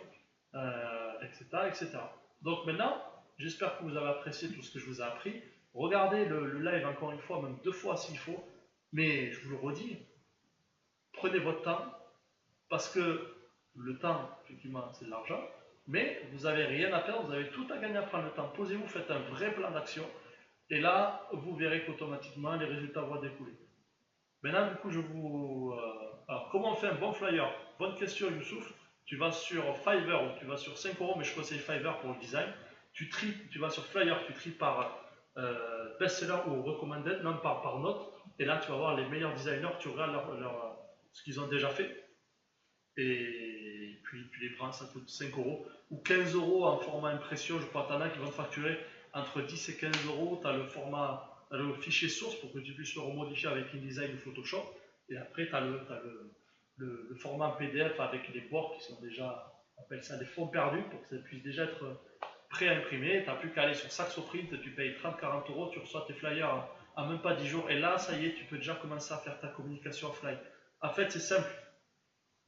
etc., etc. Donc maintenant, j'espère que vous avez apprécié tout ce que je vous ai appris. Regardez le live encore une fois, même 2 fois s'il faut, mais je vous le redis, prenez votre temps, parce que le temps, effectivement, c'est de l'argent, mais vous n'avez rien à perdre, vous avez tout à gagner à prendre le temps. Posez-vous, faites un vrai plan d'action, et là, vous verrez qu'automatiquement, les résultats vont découler. Maintenant, du coup, alors, comment on fait un bon flyer? Bonne question, Youssouf. Tu vas sur Fiverr ou tu vas sur 5 euros, mais je conseille Fiverr pour le design. Tu vas sur Flyer, tu tries par best-seller ou recommended, même par note. Et là, tu vas voir les meilleurs designers, tu regardes ce qu'ils ont déjà fait. Et puis tu les prends, ça coûte 5 euros ou 15 euros en format impression. Je crois que tu en as qui vont te facturer entre 10 et 15 euros. Tu as le fichier source pour que tu puisses le remodifier avec InDesign ou Photoshop. Et après, tu as le format PDF avec les bords qui sont déjà, on appelle ça des fonds perdus pour que ça puisse déjà être pré-imprimé. Tu n'as plus qu'à aller sur Saxoprint, tu payes 30-40 euros, tu reçois tes flyers en même pas 10 jours. Et là, ça y est, tu peux déjà commencer à faire ta communication offline. En fait, c'est simple.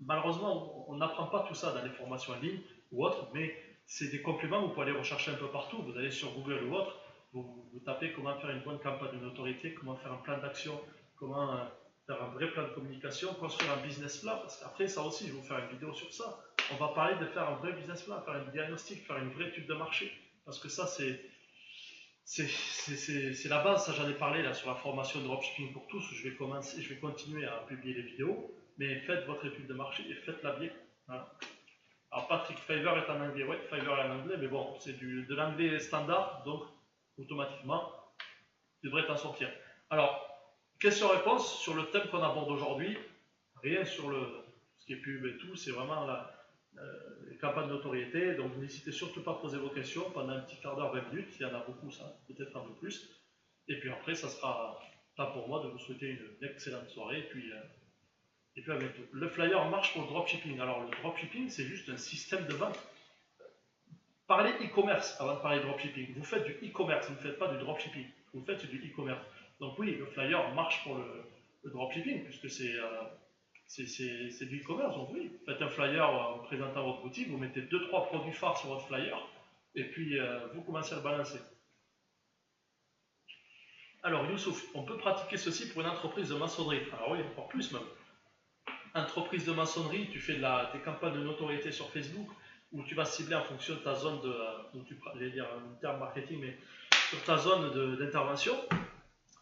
Malheureusement, on n'apprend pas tout ça dans les formations en ligne ou autres, mais c'est des compléments, vous pouvez aller rechercher un peu partout. Vous allez sur Google ou autre, vous tapez comment faire une bonne campagne de notoriété, comment faire un plan d'action, comment faire un vrai plan de communication, construire un business plan, parce qu'après ça aussi, je vais vous faire une vidéo sur ça. On va parler de faire un vrai business plan, faire un diagnostic, faire une vraie étude de marché, parce que ça c'est la base, ça j'en ai parlé là sur la formation de dropshipping pour tous, je vais continuer à publier les vidéos, mais faites votre étude de marché et faites-la bien. Hein. Alors Patrick, Fiverr est en anglais, ouais, Fiverr est en anglais, mais bon, c'est de l'anglais standard, donc automatiquement, tu devrais t'en sortir. Alors, question-réponse sur le thème qu'on aborde aujourd'hui, rien sur ce qui est pub et tout, c'est vraiment les campagnes de notoriété, donc n'hésitez surtout pas à poser vos questions pendant un petit quart d'heure, 20 minutes, s'il y en a beaucoup, ça, peut-être un peu plus, et puis après, ça sera temps pour moi de vous souhaiter une excellente soirée, et puis à bientôt. Le flyer marche pour le dropshipping. Alors, le dropshipping, c'est juste un système de vente. Parlez e-commerce avant de parler de dropshipping. Vous faites du e-commerce, vous ne faites pas du dropshipping. Vous faites du e-commerce. Donc oui, le flyer marche pour le dropshipping, puisque c'est du e-commerce. Donc oui, faites un flyer en présentant votre boutique, vous mettez 2-3 produits phares sur votre flyer, et puis vous commencez à le balancer. Alors Youssouf, on peut pratiquer ceci pour une entreprise de maçonnerie. Alors oui, encore plus même. Entreprise de maçonnerie, tu fais des campagnes de notoriété sur Facebook où tu vas cibler en fonction de ta zone je vais dire un terme marketing, mais sur ta zone d'intervention.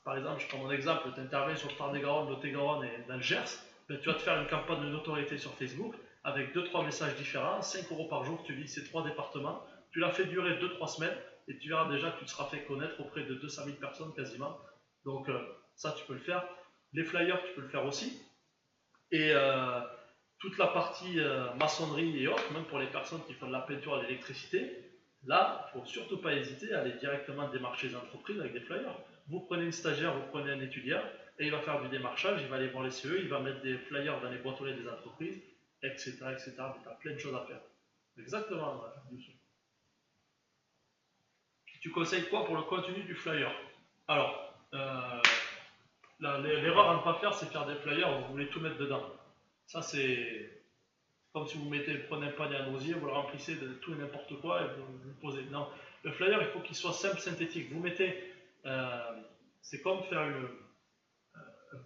Par exemple, je prends mon exemple, tu interviens sur le Tarn-et-Garonne, Lot-et-Garonne et dans le Gers, ben, tu vas te faire une campagne de notoriété sur Facebook avec 2-3 messages différents, 5 euros par jour, tu vis ces 3 départements, tu la fais durer 2-3 semaines et tu verras déjà que tu te seras fait connaître auprès de 200 000 personnes quasiment. Donc ça, tu peux le faire. Les flyers, tu peux le faire aussi. Et toute la partie maçonnerie et autres, même pour les personnes qui font de la peinture et de l'électricité, là, il ne faut surtout pas hésiter à aller directement démarcher les entreprises avec des flyers. Vous prenez une stagiaire, vous prenez un étudiant, et il va faire du démarchage, il va aller voir les CE, il va mettre des flyers dans les boîtes aux lettres des entreprises, etc. etc. Il y a plein de choses à faire. Exactement, Youssou. Tu conseilles quoi pour le contenu du flyer? Alors, l'erreur à ne pas faire, c'est faire des flyers où vous voulez tout mettre dedans. Ça, c'est comme si vous prenez un panier à osier, vous le remplissez de tout et n'importe quoi et vous le posez. Non, le flyer, il faut qu'il soit simple, synthétique. Vous mettez, c'est comme faire un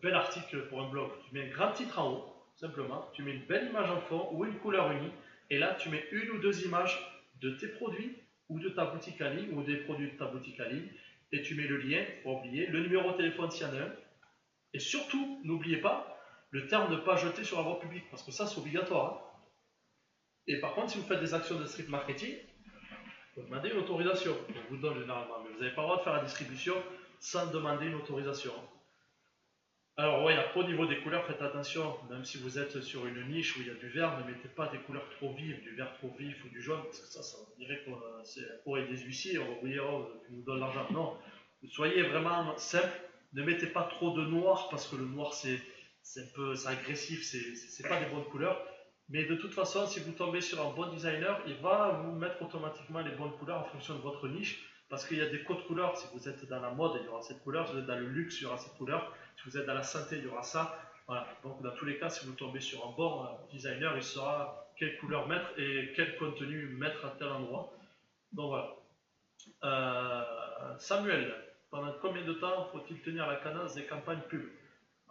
bel article pour un blog. Tu mets un grand titre en haut, simplement. Tu mets une belle image en fond ou une couleur unie. Et là, tu mets une ou deux images de tes produits ou de ta boutique en ligne ou des produits de ta boutique en ligne. Et tu mets le lien, pour oublier, le numéro de téléphone s'il y en a un. Et surtout, n'oubliez pas le terme de ne pas jeter sur la voie publique, parce que ça, c'est obligatoire. Hein. Et par contre, si vous faites des actions de street marketing, vous demandez une autorisation. On vous donne généralement, mais vous n'avez pas le droit de faire la distribution sans demander une autorisation. Alors ouais, après au niveau des couleurs, faites attention, même si vous êtes sur une niche où il y a du vert, ne mettez pas des couleurs trop vives, du vert trop vif ou du jaune, parce que ça dirait que c'est la courée des huissiers, on va vous dire, oh, qui nous donne l'argent. Non, soyez vraiment simple, ne mettez pas trop de noir, parce que le noir c'est un peu agressif, c'est pas des bonnes couleurs. Mais de toute façon, si vous tombez sur un bon designer, il va vous mettre automatiquement les bonnes couleurs en fonction de votre niche, parce qu'il y a des codes couleurs. Si vous êtes dans la mode, il y aura cette couleur, si vous êtes dans le luxe, il y aura cette couleur, si vous êtes dans la santé, il y aura ça. Voilà. Donc dans tous les cas, si vous tombez sur un bon designer, il saura quelle couleur mettre et quel contenu mettre à tel endroit. Donc voilà. Samuel, pendant combien de temps faut-il tenir la cadence des campagnes pub?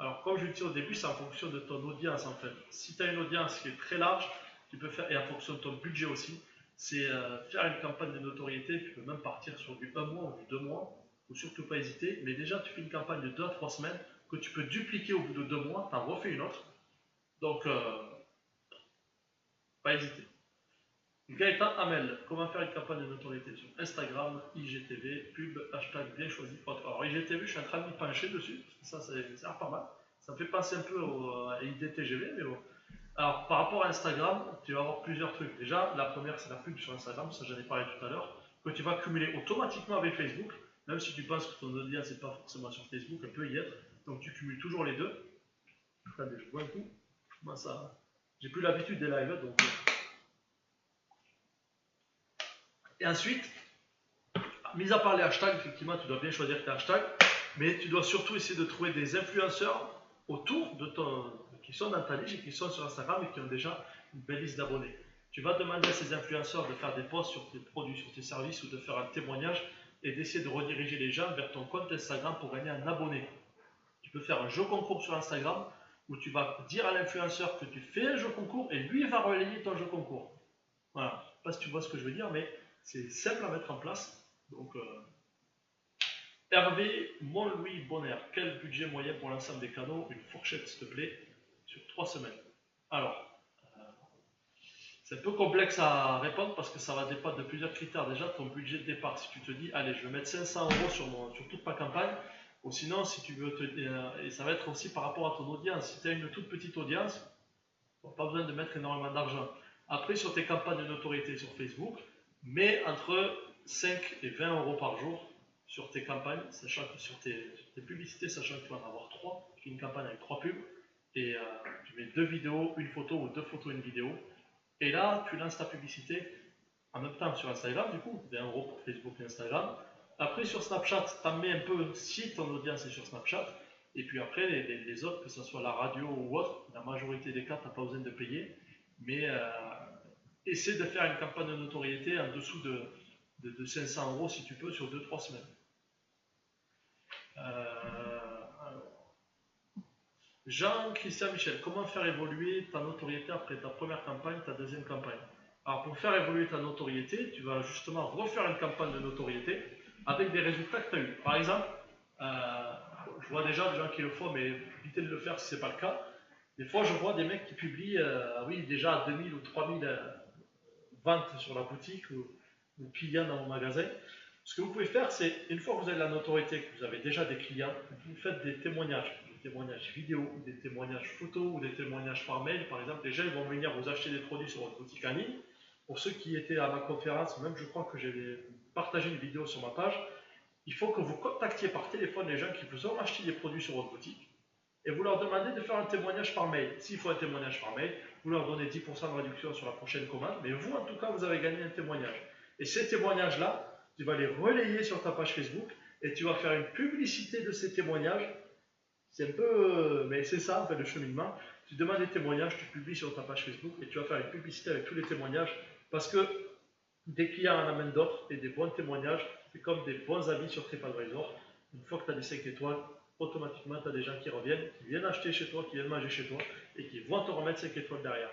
Alors, comme je le disais au début, c'est en fonction de ton audience en fait. Si tu as une audience qui est très large, tu peux faire, et en fonction de ton budget aussi, c'est faire une campagne de notoriété. Tu peux même partir sur du 1 mois ou du 2 mois, ou surtout pas hésiter. Mais déjà, tu fais une campagne de 2 à 3 semaines que tu peux dupliquer au bout de 2 mois, tu en refais une autre. Donc, pas hésiter. Gaëtan Hamel, comment faire une campagne de notoriété sur Instagram, IGTV, pub, hashtag bien choisi. Alors IGTV, je suis en train de m'y pencher dessus, ça l'air pas mal. Ça me fait penser un peu à IDTGV, mais bon. Alors par rapport à Instagram, tu vas avoir plusieurs trucs. Déjà, la première c'est la pub sur Instagram, ça j'en ai parlé tout à l'heure, que tu vas cumuler automatiquement avec Facebook, même si tu penses que ton audience n'est pas forcément sur Facebook, elle peut y être. Donc tu cumules toujours les deux. Attendez, je vois un coup. Moi ça. J'ai plus l'habitude des lives, donc. Et ensuite, mis à part les hashtags, effectivement, tu dois bien choisir tes hashtags, mais tu dois surtout essayer de trouver des influenceurs autour de ton, qui sont dans ta niche et qui sont sur Instagram et qui ont déjà une belle liste d'abonnés. Tu vas demander à ces influenceurs de faire des posts sur tes produits, sur tes services ou de faire un témoignage et d'essayer de rediriger les gens vers ton compte Instagram pour gagner un abonné. Tu peux faire un jeu concours sur Instagram où tu vas dire à l'influenceur que tu fais un jeu concours et lui va relayer ton jeu concours. Voilà, je ne sais pas si tu vois ce que je veux dire, mais c'est simple à mettre en place. Donc, Hervé Montlouis Bonner, quel budget moyen pour l'ensemble des canaux? Une fourchette, s'il te plaît, sur 3 semaines. Alors, c'est un peu complexe à répondre parce que ça va dépendre de plusieurs critères. Déjà, ton budget de départ, si tu te dis, allez, je vais mettre 500 € sur toute ma campagne, ou sinon, si tu veux et ça va être aussi par rapport à ton audience. Si tu as une toute petite audience, tu n'as pas besoin de mettre énormément d'argent. Après, sur tes campagnes de notoriété sur Facebook, mets entre 5 et 20 € par jour sur tes campagnes, sachant que sur tes publicités, sachant que tu vas en avoir 3, tu fais une campagne avec 3 pubs, et tu mets 2 vidéos, une photo ou 2 photos, une vidéo, et là, tu lances ta publicité en même temps sur Instagram, du coup, 20 € pour Facebook et Instagram. Après, sur Snapchat, tu en mets un peu si ton audience est sur Snapchat, et puis après, les autres, que ce soit la radio ou autre, la majorité des cas, tu n'as pas besoin de payer, mais essaie de faire une campagne de notoriété en dessous de 500 € si tu peux sur 2-3 semaines. Jean-Christian Michel, comment faire évoluer ta notoriété après ta première campagne, ta deuxième campagne? Alors pour faire évoluer ta notoriété, tu vas justement refaire une campagne de notoriété avec des résultats que tu as eu. Par exemple, je vois déjà des gens qui le font, mais évitez de le faire si ce n'est pas le cas. Des fois, je vois des mecs qui publient, oui, déjà 2000 ou 3000 ventes sur la boutique ou clients dans mon magasin. Ce que vous pouvez faire, c'est, une fois que vous avez la notoriété, que vous avez déjà des clients, vous faites des témoignages vidéo, des témoignages photos ou des témoignages par mail. Par exemple, les gens vont venir vous acheter des produits sur votre boutique en ligne. Pour ceux qui étaient à ma conférence, même je crois que j'ai partagé une vidéo sur ma page, il faut que vous contactiez par téléphone les gens qui vous ont acheté des produits sur votre boutique et vous leur demandez de faire un témoignage par mail. S'il faut un témoignage par mail, vous leur donnez 10% de réduction sur la prochaine commande, mais vous, en tout cas, vous avez gagné un témoignage. Et ces témoignages-là, tu vas les relayer sur ta page Facebook et tu vas faire une publicité de ces témoignages. C'est un peu, mais c'est ça en fait le cheminement. Tu demandes des témoignages, tu publies sur ta page Facebook et tu vas faire une publicité avec tous les témoignages parce que des clients en amènent d'autres et des bons témoignages, c'est comme des bons avis sur TripAdvisor. Une fois que tu as des 5 étoiles, automatiquement tu as des gens qui reviennent, qui viennent acheter chez toi, qui viennent manger chez toi et qui vont te remettre 5 étoiles derrière.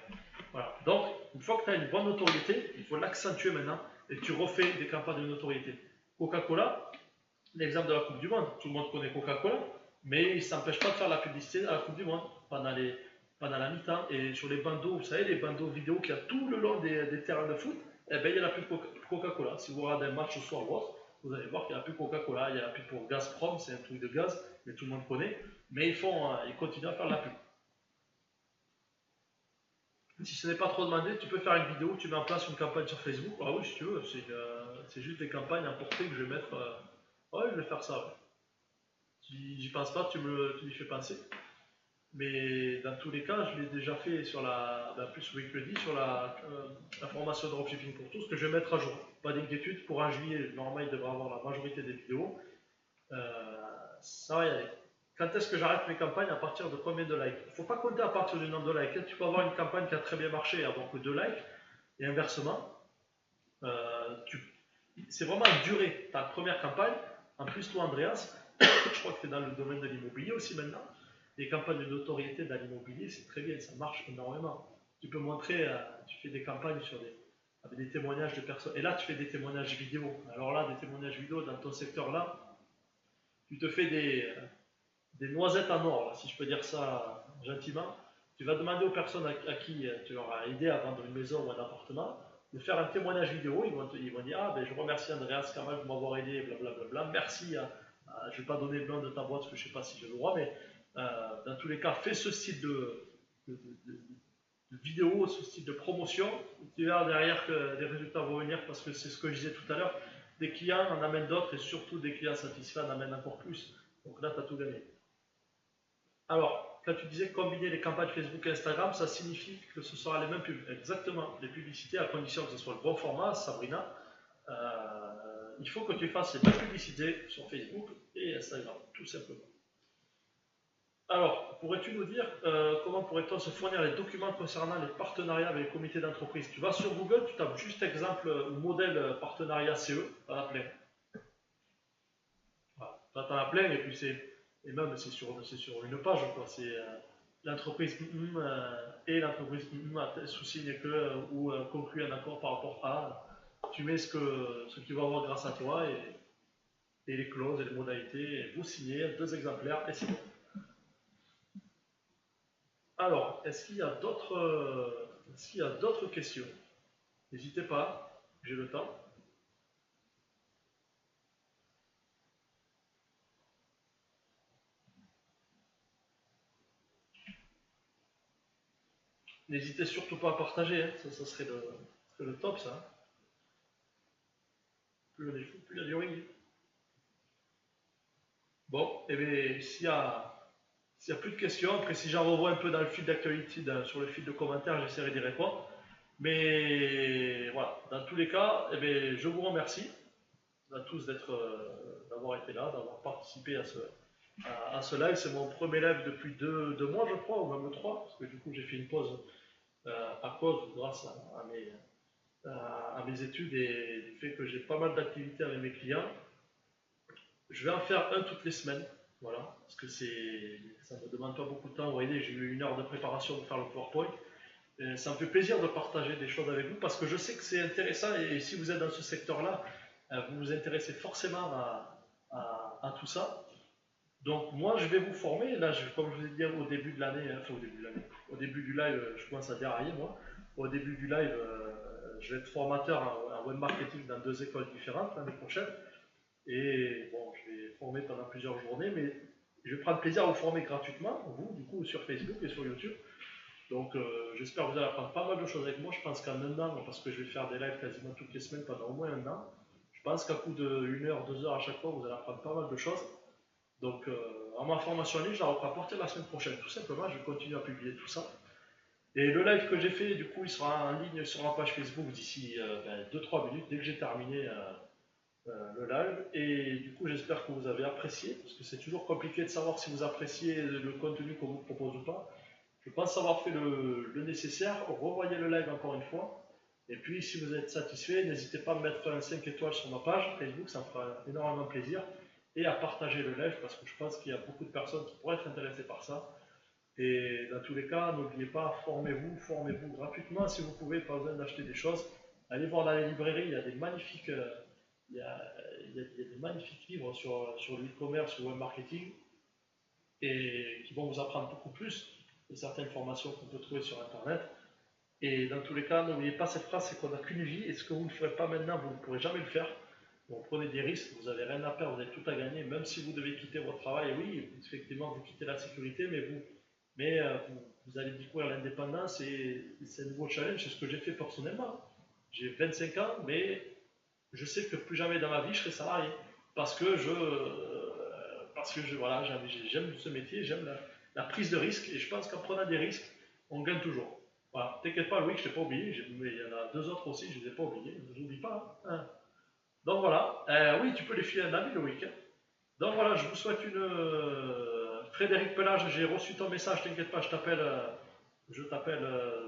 Voilà. Donc, une fois que tu as une bonne notoriété, il faut l'accentuer maintenant et tu refais des campagnes de notoriété. Coca-Cola, l'exemple de la Coupe du Monde, tout le monde connaît Coca-Cola, mais il ne s'empêche pas de faire la publicité à la Coupe du Monde pendant les pendant la mi-temps. Et sur les bandeaux, vous savez, les bandeaux vidéo qu'il y a tout le long des terrains de foot, eh ben, il n'y a plus de Coca-Cola. Si vous regardez un match ce soir ou autre, vous allez voir qu'il n'y a plus Coca-Cola, il n'y a plus pour Gazprom, c'est un truc de gaz, mais tout le monde connaît. Mais ils continuent à faire de la pub. Si ce n'est pas trop demandé, tu peux faire une vidéo, tu mets en place une campagne sur Facebook. Ah oui, si tu veux, c'est juste des campagnes importées que je vais mettre. Ouais, je vais faire ça. Ouais. Si j'y pense pas, tu m'y fais penser. Mais dans tous les cas, je l'ai déjà fait sur plus oui que le dit, sur la formation dropshipping pour tous, que je vais mettre à jour. Pas d'inquiétude, pour un juillet, normalement, il devrait avoir la majorité des vidéos. Ça va y aller. Quand est-ce que j'arrête mes campagnes? À partir de combien de likes? Il ne faut pas compter à partir du nombre de likes. Tu peux avoir une campagne qui a très bien marché et avoir que 2 likes, et inversement. Euh, tu- c'est vraiment durée ta première campagne. En plus, toi, Andreas, je crois que tu es dans le domaine de l'immobilier aussi maintenant. Les campagnes de notoriété dans l'immobilier, c'est très bien, ça marche énormément. Tu peux montrer, tu fais des campagnes avec des témoignages de personnes. Et là, tu fais des témoignages vidéo. Alors là, des témoignages vidéo dans ton secteur là, tu te fais des noisettes en or, là, si je peux dire ça gentiment. Tu vas demander aux personnes à qui tu leur as aidé à vendre une maison ou un appartement de faire un témoignage vidéo. Ils vont dire: ah, ben, je remercie Andreas Kamal de m'avoir aidé, blablabla. Merci. Je ne vais pas donner le nom de ta boîte parce que je ne sais pas si j'ai le droit, mais dans tous les cas, fais ce style de, de, de vidéo, ce style de promotion. Tu verras derrière que les résultats vont venir parce que c'est ce que je disais tout à l'heure. Des clients en amènent d'autres et surtout des clients satisfaits en amènent encore plus. Donc là, tu as tout gagné. Alors, quand tu disais combiner les campagnes Facebook et Instagram, ça signifie que ce sera les mêmes pubs. Exactement, les publicités, à condition que ce soit le bon format, Sabrina. Il faut que tu fasses les mêmes publicités sur Facebook et Instagram, tout simplement. Alors, pourrais-tu nous dire comment pourrait-on se fournir les documents concernant les partenariats avec les comités d'entreprise? Tu vas sur Google, tu tapes juste exemple ou modèle partenariat CE, t'en as plein. Voilà. T'en as plein et puis et même c'est sur une page quoi. C'est l'entreprise et l'entreprise sous-signe que ou conclut un accord par rapport à. Tu mets ce qu'il va avoir grâce à toi et les clauses et les modalités. Et vous signez 2 exemplaires et c'est bon. Alors, est-ce qu'il y a d'autres questions? N'hésitez pas, j'ai le temps. N'hésitez surtout pas à partager, hein. Ça serait le top, ça. Plus on est fou, plus il y a du ring. Bon, et bien, s'il y a plus de questions, après si j'en revois un peu dans le fil d'actualité, sur le fil de commentaires, j'essaierai d'y répondre. Mais voilà, dans tous les cas, eh bien, je vous remercie à tous d'avoir été là, d'avoir participé à ce live. C'est mon premier live depuis 2 mois, je crois, ou même 3, parce que du coup j'ai fait une pause à cause, grâce à mes études et du fait que j'ai pas mal d'activités avec mes clients. Je vais en faire un toutes les semaines, voilà, parce que ça ne me demande pas beaucoup de temps. Vous voyez, j'ai eu 1 heure de préparation pour faire le PowerPoint. Et ça me fait plaisir de partager des choses avec vous parce que je sais que c'est intéressant et si vous êtes dans ce secteur-là, vous vous intéressez forcément à tout ça. Donc moi, je vais vous former. Là, comme je vous ai dit au début de l'année, enfin au début de l'année, au début du live, je commence à dérailler moi. Au début du live, je vais être formateur en web marketing dans 2 écoles différentes l'année prochaine. Et bon, je vais former pendant plusieurs journées, mais je vais prendre plaisir à vous former gratuitement, vous, du coup, sur Facebook et sur YouTube. Donc, j'espère que vous allez apprendre pas mal de choses avec moi. Je pense qu'en un an, parce que je vais faire des lives quasiment toutes les semaines pendant au moins un an, je pense qu'à coup de 1 heure, 2 heures à chaque fois, vous allez apprendre pas mal de choses. Donc, en ma formation en ligne, je la reprends à partir de la semaine prochaine. Tout simplement, je vais continuer à publier tout ça. Et le live que j'ai fait, du coup, il sera en ligne sur ma page Facebook d'ici 2-3 minutes, dès que j'ai terminé le live. Et du coup, j'espère que vous avez apprécié, parce que c'est toujours compliqué de savoir si vous appréciez le contenu qu'on vous propose ou pas. Je pense avoir fait le nécessaire. Revoyez le live encore une fois. Et puis, si vous êtes satisfait, n'hésitez pas à me mettre un 5 étoiles sur ma page Facebook, ça me fera énormément plaisir. Et à partager le live, parce que je pense qu'il y a beaucoup de personnes qui pourraient être intéressées par ça. Et dans tous les cas, n'oubliez pas, formez-vous gratuitement si vous pouvez, pas besoin d'acheter des choses. Allez voir dans les librairies, il y a des magnifiques, il y a, il y a des magnifiques livres sur le e-commerce, sur le web marketing, et qui vont vous apprendre beaucoup plus. de certaines formations qu'on peut trouver sur Internet. Et dans tous les cas, n'oubliez pas cette phrase, c'est qu'on n'a qu'une vie, et ce que vous ne ferez pas maintenant, vous ne pourrez jamais le faire. Donc prenez des risques, vous n'avez rien à perdre, vous avez tout à gagner, même si vous devez quitter votre travail. Oui, effectivement, vous quittez la sécurité, vous allez découvrir l'indépendance et c'est un nouveau challenge, c'est ce que j'ai fait personnellement. J'ai 25 ans, mais je sais que plus jamais dans ma vie je serai salarié. Voilà, j'aime ce métier, j'aime la prise de risque et je pense qu'en prenant des risques, on gagne toujours. Voilà, t'inquiète pas, Louis, je t'ai pas oublié, mais il y en a deux autres aussi, je ne les ai pas oubliés, je ne vous oublie pas. Hein. Donc voilà, oui, tu peux les filer un ami le week-end. Donc voilà, je vous souhaite une. Frédéric Pelage, j'ai reçu ton message, t'inquiète pas, je t'appelle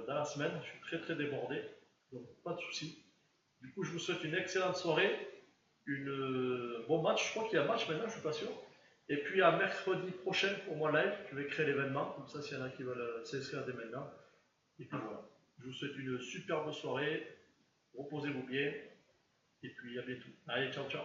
dans la semaine, je suis très très débordé, donc pas de soucis. Du coup, je vous souhaite une excellente soirée, bon match, je crois qu'il y a un match maintenant, je suis pas sûr. Et puis à mercredi prochain pour moi live, je vais créer l'événement, comme ça s'il y en a qui veulent s'inscrire dès maintenant. Et puis voilà, je vous souhaite une superbe soirée, reposez-vous bien, et puis à bientôt. Allez, ciao ciao.